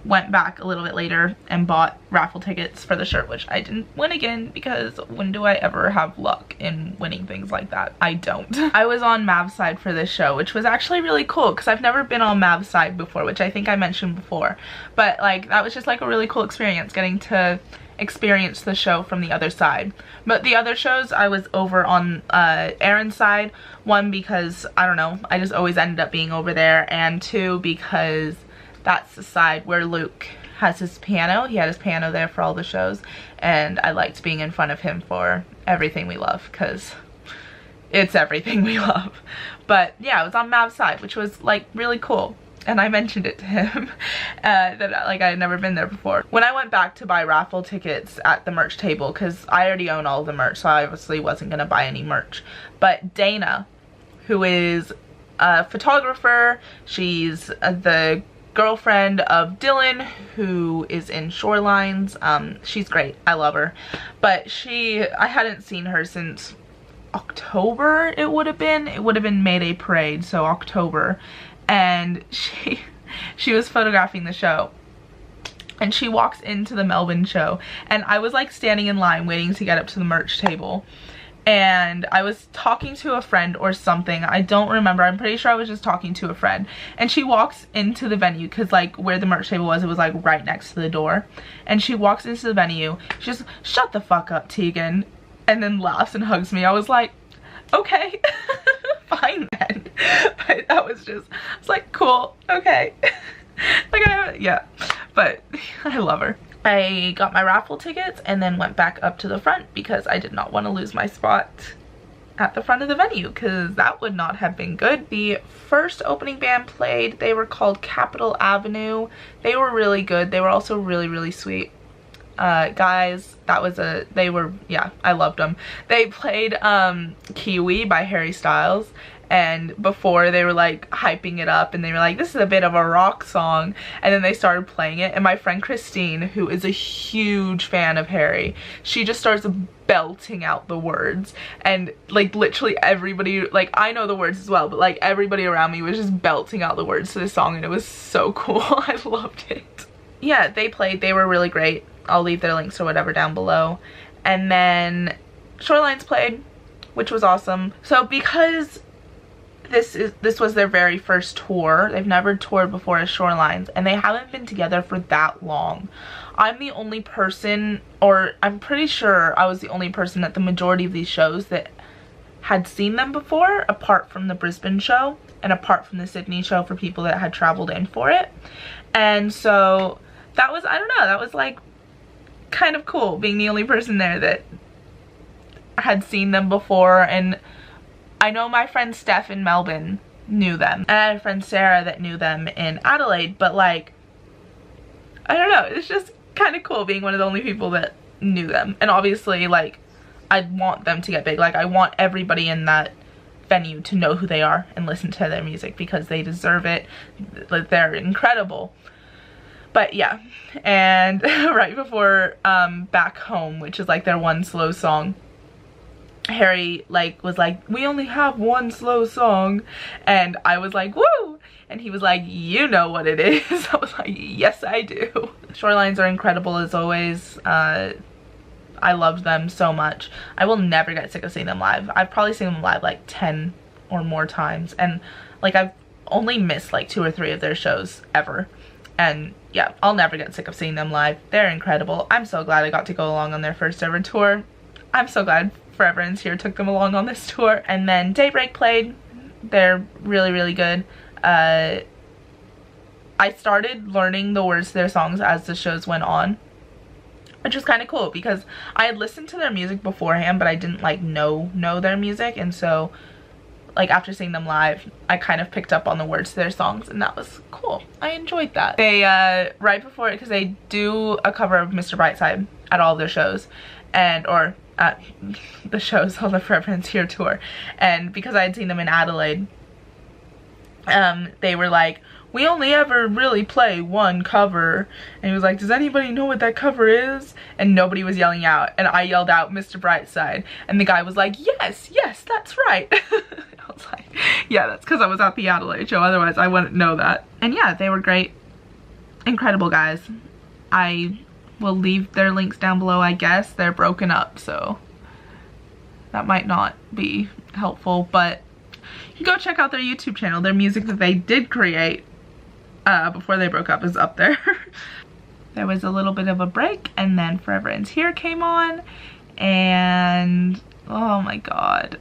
went back a little bit later and bought raffle tickets for the shirt, which I didn't win again because when do I ever have luck in winning things like that? I don't. I was on Mav's side for this show, which was actually really cool because I've never been on Mav's side before, which I think I mentioned before. But like, that was just like a really cool experience, getting to experience the show from the other side. But the other shows I was over on Aaron's side. One, because I don't know, I just always ended up being over there, and two, because that's the side where Luke has his piano. He had his piano there for all the shows, and I liked being in front of him for Everything We Love, because it's everything we love. But yeah, I was on Mav's side, which was like really cool, and I mentioned it to him that like I had never been there before. When I went back to buy raffle tickets at the merch table, because I already own all the merch, so I obviously wasn't gonna buy any merch, but Dana, who is a photographer, she's the girlfriend of Dylan, who is in Shorelines. She's great, I love her, but I hadn't seen her since October. It would have been Mayday Parade, so October, and she was photographing the show, and she walks into the Melbourne show, and I was like standing in line waiting to get up to the merch table, and I was talking to a friend or something, I don't remember, I'm pretty sure I was just talking to a friend, and she walks into the venue, because like where the merch table was, it was like right next to the door, and she walks into the venue, she just, "Shut the fuck up, Tegan," and then laughs and hugs me. I was like, okay, fine then. But that was just, I was like, cool, okay. Like, yeah, but I love her. I got my raffle tickets and then went back up to the front because I did not want to lose my spot at the front of the venue, because that would not have been good. The first opening band played. They were called Capitol Avenue. They were really good. They were also really, really sweet guys. Yeah, I loved them. They played Kiwi by Harry Styles, and before they were like hyping it up, and they were like, this is a bit of a rock song, and then they started playing it, and my friend Christine, who is a huge fan of Harry, she just starts belting out the words, and like literally everybody, like I know the words as well, but like everybody around me was just belting out the words to this song, and it was so cool. I loved it. Yeah, they played. They were really great. I'll leave their links or whatever down below. And then Shorelines played, which was awesome. So because this was their very first tour, they've never toured before as Shorelines, and they haven't been together for that long. I'm the only person, or I'm pretty sure I was the only person at the majority of these shows that had seen them before, apart from the Brisbane show and apart from the Sydney show for people that had traveled in for it. And so that was, I don't know, that was like kind of cool, being the only person there that had seen them before. And I know my friend Steph in Melbourne knew them, and I had a friend Sarah that knew them in Adelaide, but like, I don't know, it's just kind of cool being one of the only people that knew them. And obviously, like, I want them to get big. Like, I want everybody in that venue to know who they are and listen to their music, because they deserve it. Like, they're incredible. But yeah, and right before Back Home, which is like their one slow song, Harry like was like, we only have one slow song, and I was like, woo, and he was like, you know what it is. I was like, yes I do. Shorelines are incredible as always. I loved them so much. I will never get sick of seeing them live. I've probably seen them live like 10 or more times, and like I've only missed like 2 or 3 of their shows ever. And yeah, I'll never get sick of seeing them live. They're incredible. I'm so glad I got to go along on their first ever tour. I'm so glad Forever Ends Here took them along on this tour. And then Daybreak played. They're really, really good. I started learning the words to their songs as the shows went on, which was kind of cool, because I had listened to their music beforehand, but I didn't like know their music. And so like after seeing them live, I kind of picked up on the words to their songs, and that was cool. I enjoyed that. They, right before it, because they do a cover of Mr. Brightside at all of their shows, or at the shows on the Forever Ends Here tour, and because I had seen them in Adelaide, they were like, we only ever really play one cover, and he was like, does anybody know what that cover is? And nobody was yelling out, and I yelled out Mr. Brightside, and the guy was like, yes, that's right. I was like, yeah, that's because I was at the Adelaide show, otherwise I wouldn't know that. And yeah, they were great, incredible guys. I will leave their links down below. I guess they're broken up, so that might not be helpful, but you can go check out their YouTube channel. Their music that they did create before they broke up is up there. there was a little bit of a break, and then Forever Ends Here came on, and oh my god,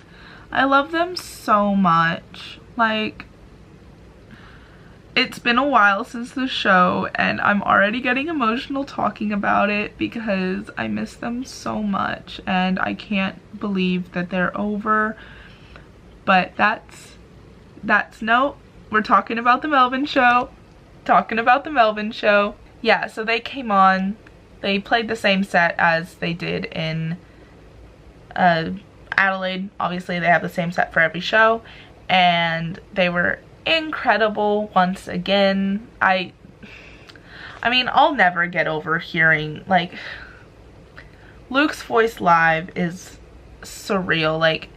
I love them so much. Like, it's been a while since the show, and I'm already getting emotional talking about it because I miss them so much, and I can't believe that they're over. But that's no, we're talking about the Melbourne show. Yeah, so they came on, they played the same set as they did in Adelaide. Obviously they have the same set for every show, and they were incredible once again. I mean, I'll never get over hearing, like, Luke's voice live is surreal. Like,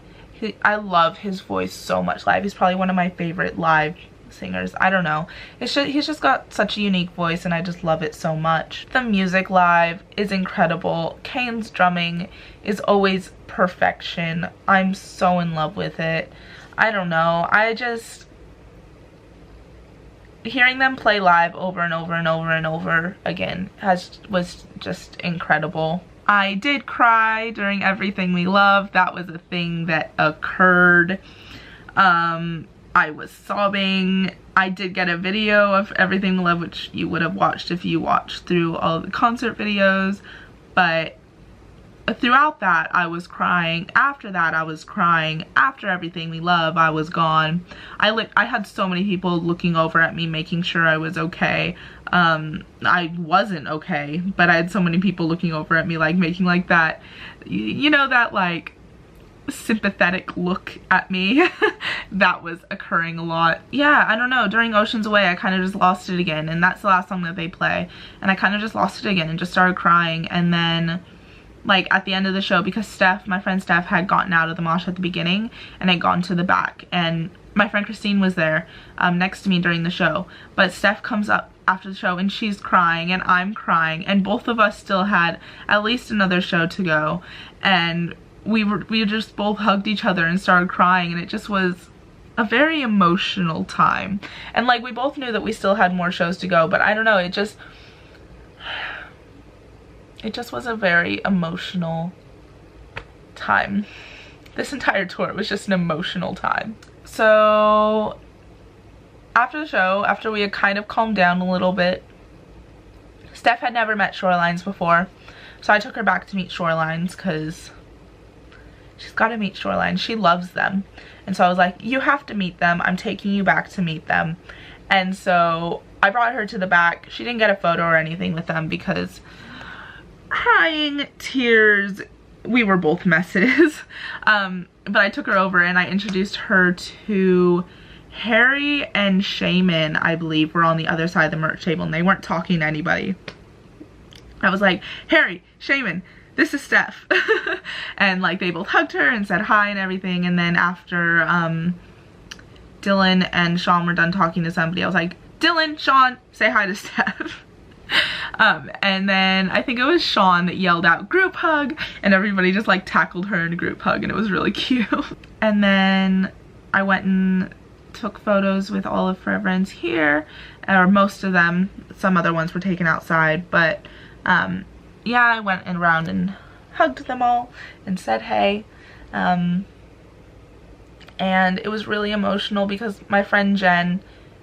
I love his voice so much live. He's probably one of my favorite live singers. I don't know, it's just, he's just got such a unique voice, and I just love it so much. The music live is incredible. Kane's drumming is always perfection. I'm so in love with it. I don't know, I just, hearing them play live over and over and over and over again was just incredible. I did cry during Everything We Love. That was a thing that occurred. I was sobbing. I did get a video of Everything We Love, which you would have watched if you watched through all the concert videos, but throughout that I was crying. After that I was crying. After Everything We Love I was gone. I had so many people looking over at me making sure I was okay. I wasn't okay, but I had so many people looking over at me, like, making like that, you know, that like sympathetic look at me. That was occurring a lot. Yeah, I don't know, during Oceans Away I kind of just lost it again, and that's the last song that they play, and I kind of just lost it again and just started crying. And then, like, at the end of the show, because Steph, my friend Steph, had gotten out of the mosh at the beginning and had gone to the back, and my friend Christine was there next to me during the show, but Steph comes up after the show and she's crying and I'm crying, and both of us still had at least another show to go, and we just both hugged each other and started crying, and it just was a very emotional time. And like, we both knew that we still had more shows to go, but I don't know, it just was a very emotional time. This entire tour was just an emotional time. So after the show, after we had kind of calmed down a little bit, Steph had never met Shorelines before, so I took her back to meet Shorelines because she's got to meet Shorelines. She loves them. And so I was like, you have to meet them. I'm taking you back to meet them. And so I brought her to the back. She didn't get a photo or anything with them because crying, tears, we were both messes. But I took her over and I introduced her to Harry and Shaman, I believe, were on the other side of the merch table, and they weren't talking to anybody. I was like, Harry, Shaman, this is Steph. And like, they both hugged her and said hi and everything. And then after Dylan and Sean were done talking to somebody, I was like, Dylan, Sean, say hi to Steph. And then I think it was Sean that yelled out group hug, and everybody just like tackled her in a group hug, and it was really cute. And then I went and took photos with all of Forever Ends Here, or most of them. Some other ones were taken outside, but yeah, I went around and hugged them all and said hey. And it was really emotional because my friend Jen,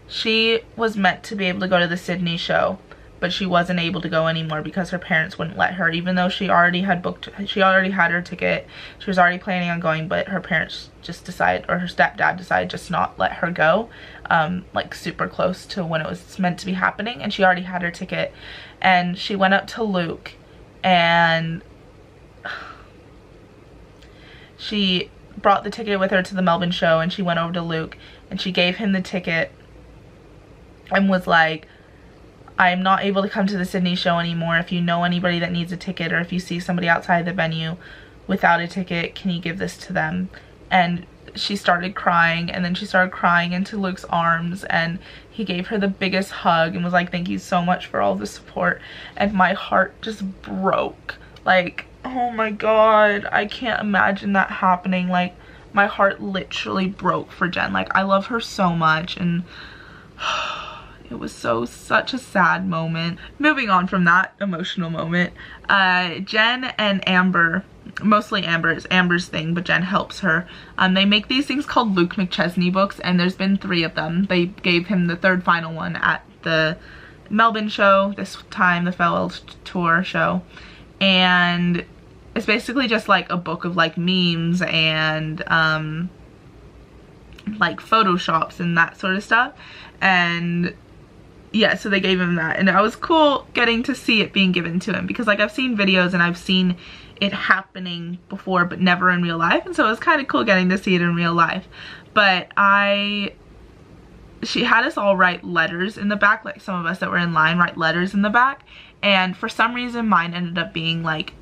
she was meant to be able to go to the Sydney show, but she wasn't able to go anymore because her parents wouldn't let her, even though she already had booked, she already had her ticket, she was already planning on going, but her parents just decided, or her stepdad decided, just not let her go, like super close to when it was meant to be happening, and she already had her ticket. And she went up to Luke and she brought the ticket with her to the Melbourne show, and she went over to Luke and she gave him the ticket and was like, I'm not able to come to the Sydney show anymore. If you know anybody that needs a ticket, or if you see somebody outside the venue without a ticket, can you give this to them? And she started crying, and then she started crying into Luke's arms, and he gave her the biggest hug and was like, thank you so much for all the support. And my heart just broke. Like, oh my god, I can't imagine that happening. Like, my heart literally broke for Jen. Like, I love her so much, and It was such a sad moment. Moving on from that emotional moment, Jen and Amber, mostly Amber, it's Amber's thing, but Jen helps her. They make these things called Luke McChesney books, and there's been 3 of them. They gave him the 3rd final one at the Melbourne show, this time the farewell tour show, and it's basically just like a book of like memes and like photoshops and that sort of stuff. And yeah, so they gave him that, and it was cool getting to see it being given to him, because like I've seen videos and I've seen it happening before but never in real life, and so it was kind of cool getting to see it in real life. But she had us all write letters in the back, like some of us that were in line write letters in the back, and for some reason mine ended up being like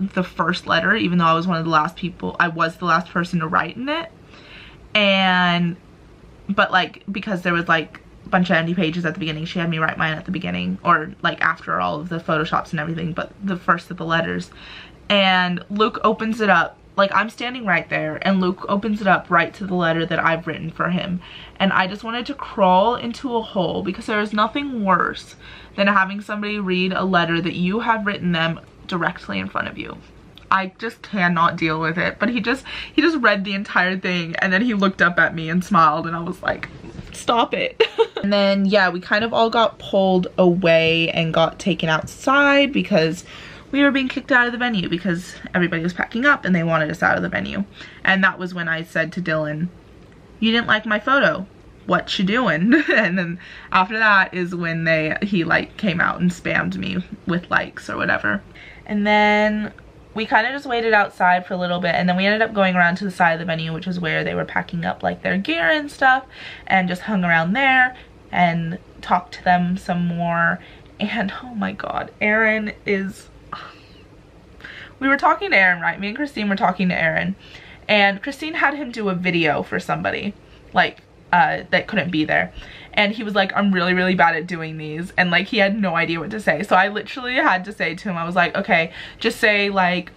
the first letter, even though I was one of the last people, I was the last person to write in it. And but like because there was like a bunch of empty pages at the beginning, she had me write mine at the beginning, or like after all of the photoshops and everything, but the first of the letters. And Luke opens it up, like I'm standing right there, and Luke opens it up right to the letter that I've written for him. And I just wanted to crawl into a hole, because there is nothing worse than having somebody read a letter that you have written them directly in front of you. I just cannot deal with it. But he just read the entire thing, and then he looked up at me and smiled, and I was like, stop it. And then yeah, we kind of all got pulled away and got taken outside because we were being kicked out of the venue, because everybody was packing up and they wanted us out of the venue. And that was when I said to Dylan, you didn't like my photo, what you doing? And then after that is when he like came out and spammed me with likes or whatever. And then we kind of just waited outside for a little bit, and then we ended up going around to the side of the venue, which is where they were packing up like their gear and stuff, and just hung around there and talked to them some more. And oh my god, Aaron is... We were talking to Aaron, right? Me and Christine were talking to Aaron, and Christine had him do a video for somebody like that couldn't be there, and he was like, I'm really, really bad at doing these, and like he had no idea what to say. So I literally had to say to him, I was like, okay, just say like,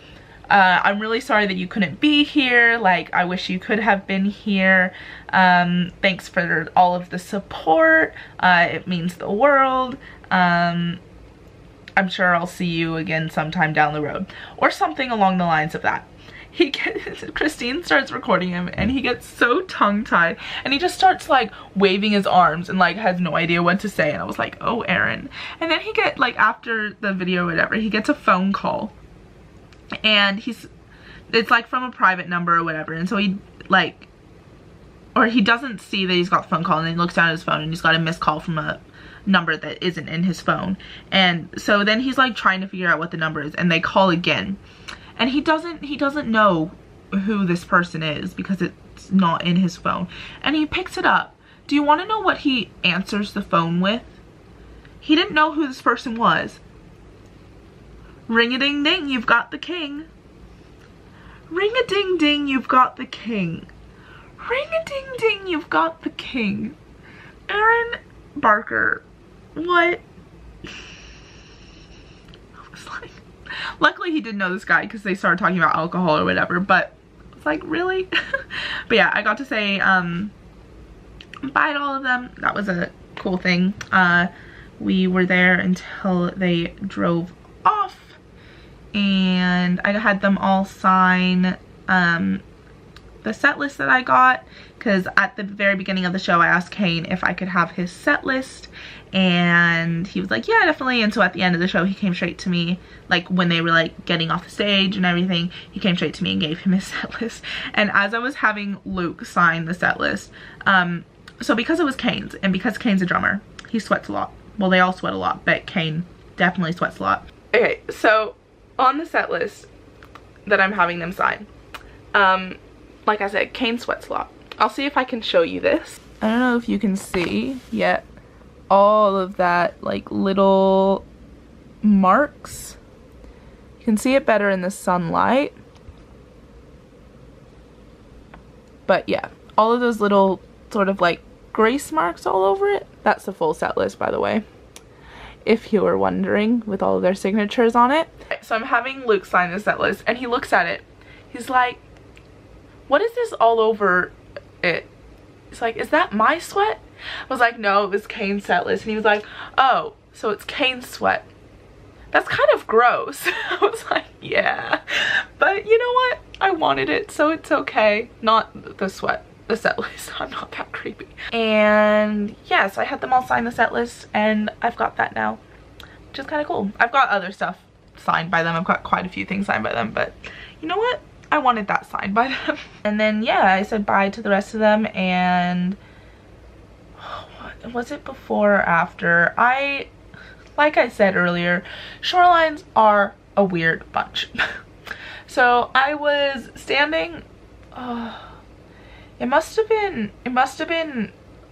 I'm really sorry that you couldn't be here, like I wish you could have been here, thanks for all of the support, it means the world, I'm sure I'll see you again sometime down the road, or something along the lines of that. Christine starts recording him, and he gets so tongue-tied, and he just starts like waving his arms and like has no idea what to say. And I was like, oh, Aaron. And then he get like, after the video or whatever, he gets a phone call, and it's like from a private number or whatever, and so he like, or he doesn't see that he's got the phone call, and then he looks down at his phone and he's got a missed call from a number that isn't in his phone. And so then he's like trying to figure out what the number is, and they call again, and he doesn't know who this person is because it's not in his phone. And he picks it up. Do you want to know what he answers the phone with? He didn't know who this person was. Ring-a-ding-ding, you've got the king. Ring-a-ding-ding, you've got the king. Ring-a-ding-ding, you've got the king. Aaron Barker, what? I was like, luckily he didn't know this guy because they started talking about alcohol or whatever, but it's like, really? But yeah, I got to say bye to all of them. That was a cool thing. We were there until they drove off, and I had them all sign the set list that I got, because at the very beginning of the show I asked Kane if I could have his set list, and he was like, yeah, definitely. And so at the end of the show he came straight to me, like when they were like getting off the stage and everything, he came straight to me and gave him his set list. And as I was having Luke sign the set list, so because it was Kane's, and because Kane's a drummer, he sweats a lot. Well, they all sweat a lot, but Kane definitely sweats a lot. Okay, so on the set list that I'm having them sign, like I said, Kane sweats a lot. I'll see if I can show you this. I don't know if you can see yet all of that like little marks. You can see it better in the sunlight. But yeah, all of those little sort of like grace marks all over it. That's the full set list, by the way, if you were wondering, with all of their signatures on it. So I'm having Luke sign the set list, and he looks at it. He's like, what is this all over it? It's like, is that my sweat? I was like, no, it was Kane's set list. And he was like, oh, so it's Kane's sweat. That's kind of gross. I was like, yeah, but you know what? I wanted it, so it's okay. Not the sweat, the set list. I'm not that creepy. And yeah, so I had them all sign the set list, and I've got that now, which is kind of cool. I've got other stuff signed by them. I've got quite a few things signed by them, but you know what? I wanted that signed by them. And then yeah, I said bye to the rest of them, and what was it, before or after? Like I said earlier, Shorelines are a weird bunch. So I was standing, it must have been,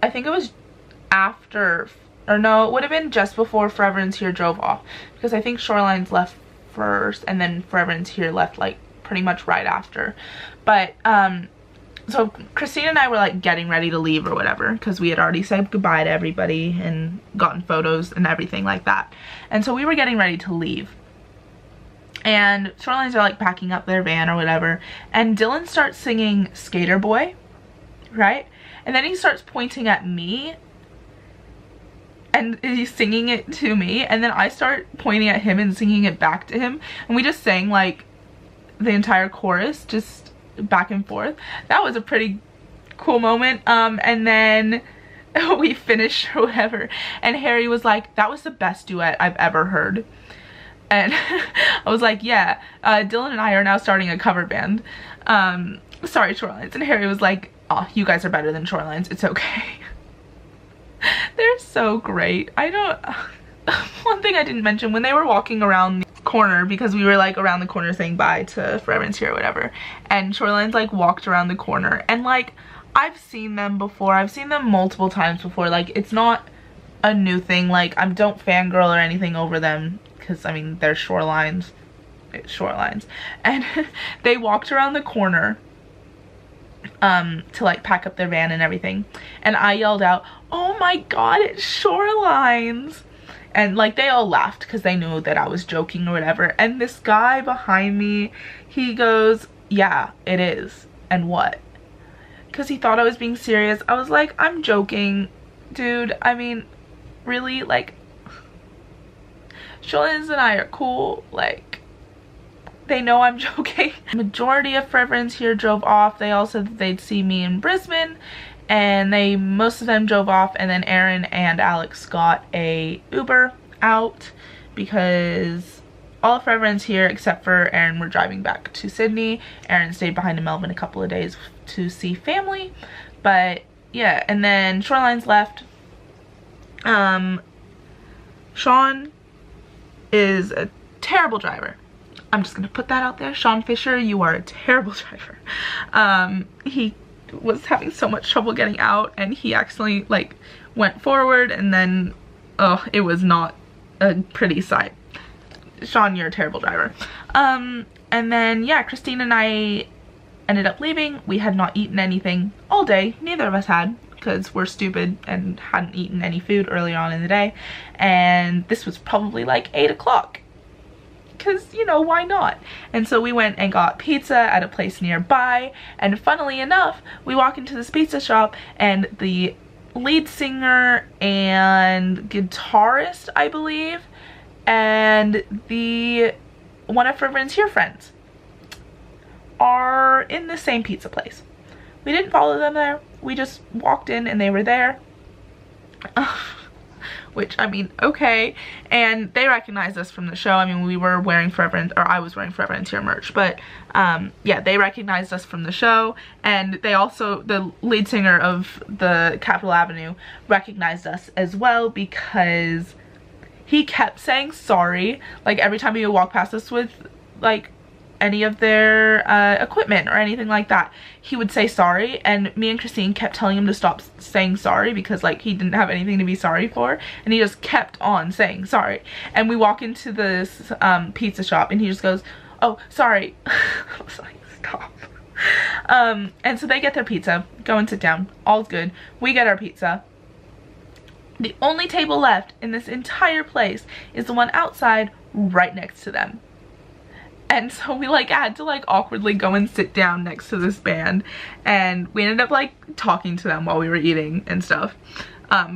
I think it was after, or no, it would have been just before Forever and Here drove off, because I think Shorelines left first and then Forever and Here left like pretty much right after. But so Christina and I were like getting ready to leave or whatever, because we had already said goodbye to everybody and gotten photos and everything like that. And so we were getting ready to leave, and Shorelines are like packing up their van or whatever, and Dylan starts singing Skater Boy, right? And then he starts pointing at me and he's singing it to me, and then I start pointing at him and singing it back to him, and we just sang like the entire chorus, just back and forth. That was a pretty cool moment. And then we finished or whatever, and Harry was like, that was the best duet I've ever heard. And I was like, yeah, Dylan and I are now starting a cover band. Sorry, Shorelines. And Harry was like, oh, you guys are better than Shorelines, it's okay. They're so great. I don't one thing I didn't mention, when they were walking around the corner, because we were like around the corner saying bye to Forever and Here or whatever, and Shorelines like walked around the corner, and like I've seen them before, I've seen them multiple times before, like it's not a new thing, like I don't fangirl or anything over them, because I mean they're Shorelines, and they walked around the corner to like pack up their van and everything, and I yelled out, oh my god, it's Shorelines. And like they all laughed because they knew that I was joking or whatever. And this guy behind me, he goes, yeah, it is. And what? Because he thought I was being serious. I was like, I'm joking, dude. I mean, really? Like, Shorelines and I are cool. Like, they know I'm joking. Majority of Forever and Here drove off. They all said that they'd see me in Brisbane, and most of them drove off, and then Aaron and Alex got a Uber out, because all of Forever and Here except for Aaron were driving back to Sydney. Aaron stayed behind in Melbourne a couple of days to see family. But yeah, and then Shorelines left. Sean is a terrible driver. I'm just gonna put that out there. Sean Fisher, you are a terrible driver. He was having so much trouble getting out, and he accidentally like went forward, and then it was not a pretty sight. Sean, you're a terrible driver. And then yeah, Christine and I ended up leaving. We had not eaten anything all day, neither of us had, because we're stupid and hadn't eaten any food earlier on in the day, and this was probably like 8 o'clock. Because, you know, why not? And so we went and got pizza at a place nearby, and funnily enough, we walk into this pizza shop, and the lead singer and guitarist, I believe, and one of Forever and Here friends are in the same pizza place. We didn't follow them there, we just walked in and they were there. Which, I mean, okay. And they recognized us from the show. I mean, we were wearing I was wearing Forever and Here merch, but yeah, they recognized us from the show, and they also, the lead singer of the Capitol Avenue recognized us as well, because he kept saying sorry, like every time he would walk past us with like any of their equipment or anything like that, he would say sorry, and me and Christine kept telling him to stop saying sorry, because like he didn't have anything to be sorry for, and he just kept on saying sorry. And we walk into this pizza shop, and he just goes, oh, sorry. I was like, stop. And so they get their pizza, go and sit down, all's good. We get our pizza. The only table left in this entire place is the one outside right next to them. And so we like had to like awkwardly go and sit down next to this band, and we ended up like talking to them while we were eating and stuff.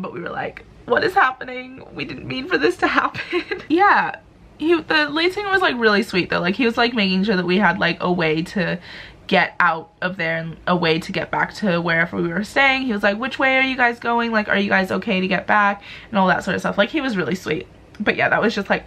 but we were like, what is happening? We didn't mean for this to happen. Yeah, the lead singer was like really sweet though. Like he was like making sure that we had like a way to get out of there and a way to get back to wherever we were staying. He was like, which way are you guys going? Like, are you guys okay to get back? And all that sort of stuff. Like he was really sweet. But yeah, that was just like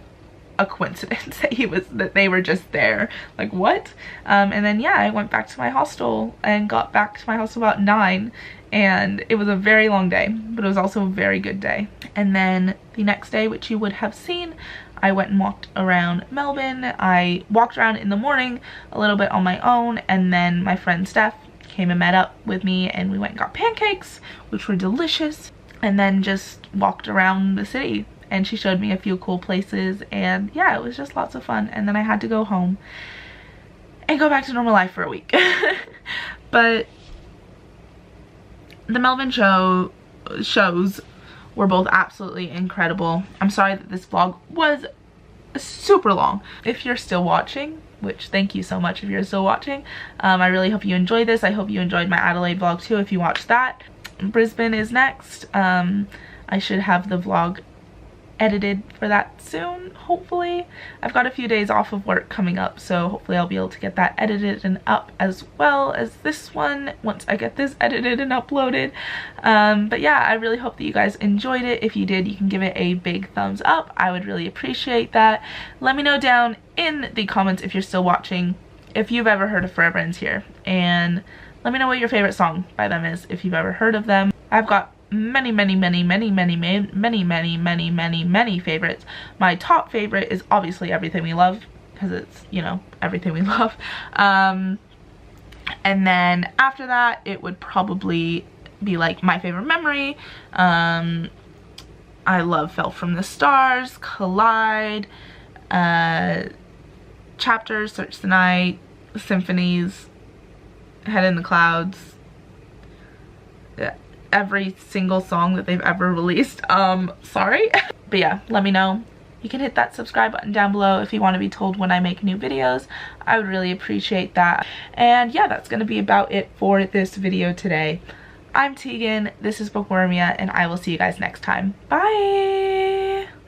a coincidence that they were just there. Like what? And then yeah, I went back to my hostel and got back to my hostel about 9, and it was a very long day, but it was also a very good day. And then the next day, which you would have seen, I went and walked around Melbourne. I walked around in the morning a little bit on my own, and then my friend Steph came and met up with me, and we went and got pancakes, which were delicious, and then just walked around the city. And she showed me a few cool places, and yeah, it was just lots of fun. And then I had to go home and go back to normal life for a week. But the Melbourne shows were both absolutely incredible. I'm sorry that this vlog was super long. If you're still watching, which thank you so much if you're still watching, I really hope you enjoyed this. I hope you enjoyed my Adelaide vlog too if you watched that. Brisbane is next. I should have the vlog edited for that soon, hopefully. I've got a few days off of work coming up, so hopefully I'll be able to get that edited and up as well as this one once I get this edited and uploaded. But yeah, I really hope that you guys enjoyed it. If you did, you can give it a big thumbs up. I would really appreciate that. Let me know down in the comments if you're still watching if you've ever heard of Forever Ends Here, and let me know what your favorite song by them is if you've ever heard of them. I've got many favorites. My top favorite is obviously Everything We Love, because it's, you know, everything we love. And then after that it would probably be like My Favorite Memory. I love Fell From the Stars, Collide, Chapters, Search the Night, Symphonies, Head in the Clouds, every single song that they've ever released. Sorry. But yeah, let me know. You can hit that subscribe button down below if you want to be told when I make new videos. I would really appreciate that. And yeah, that's gonna be about it for this video today. I'm Tegan, this is Bookwormia, and I will see you guys next time. Bye!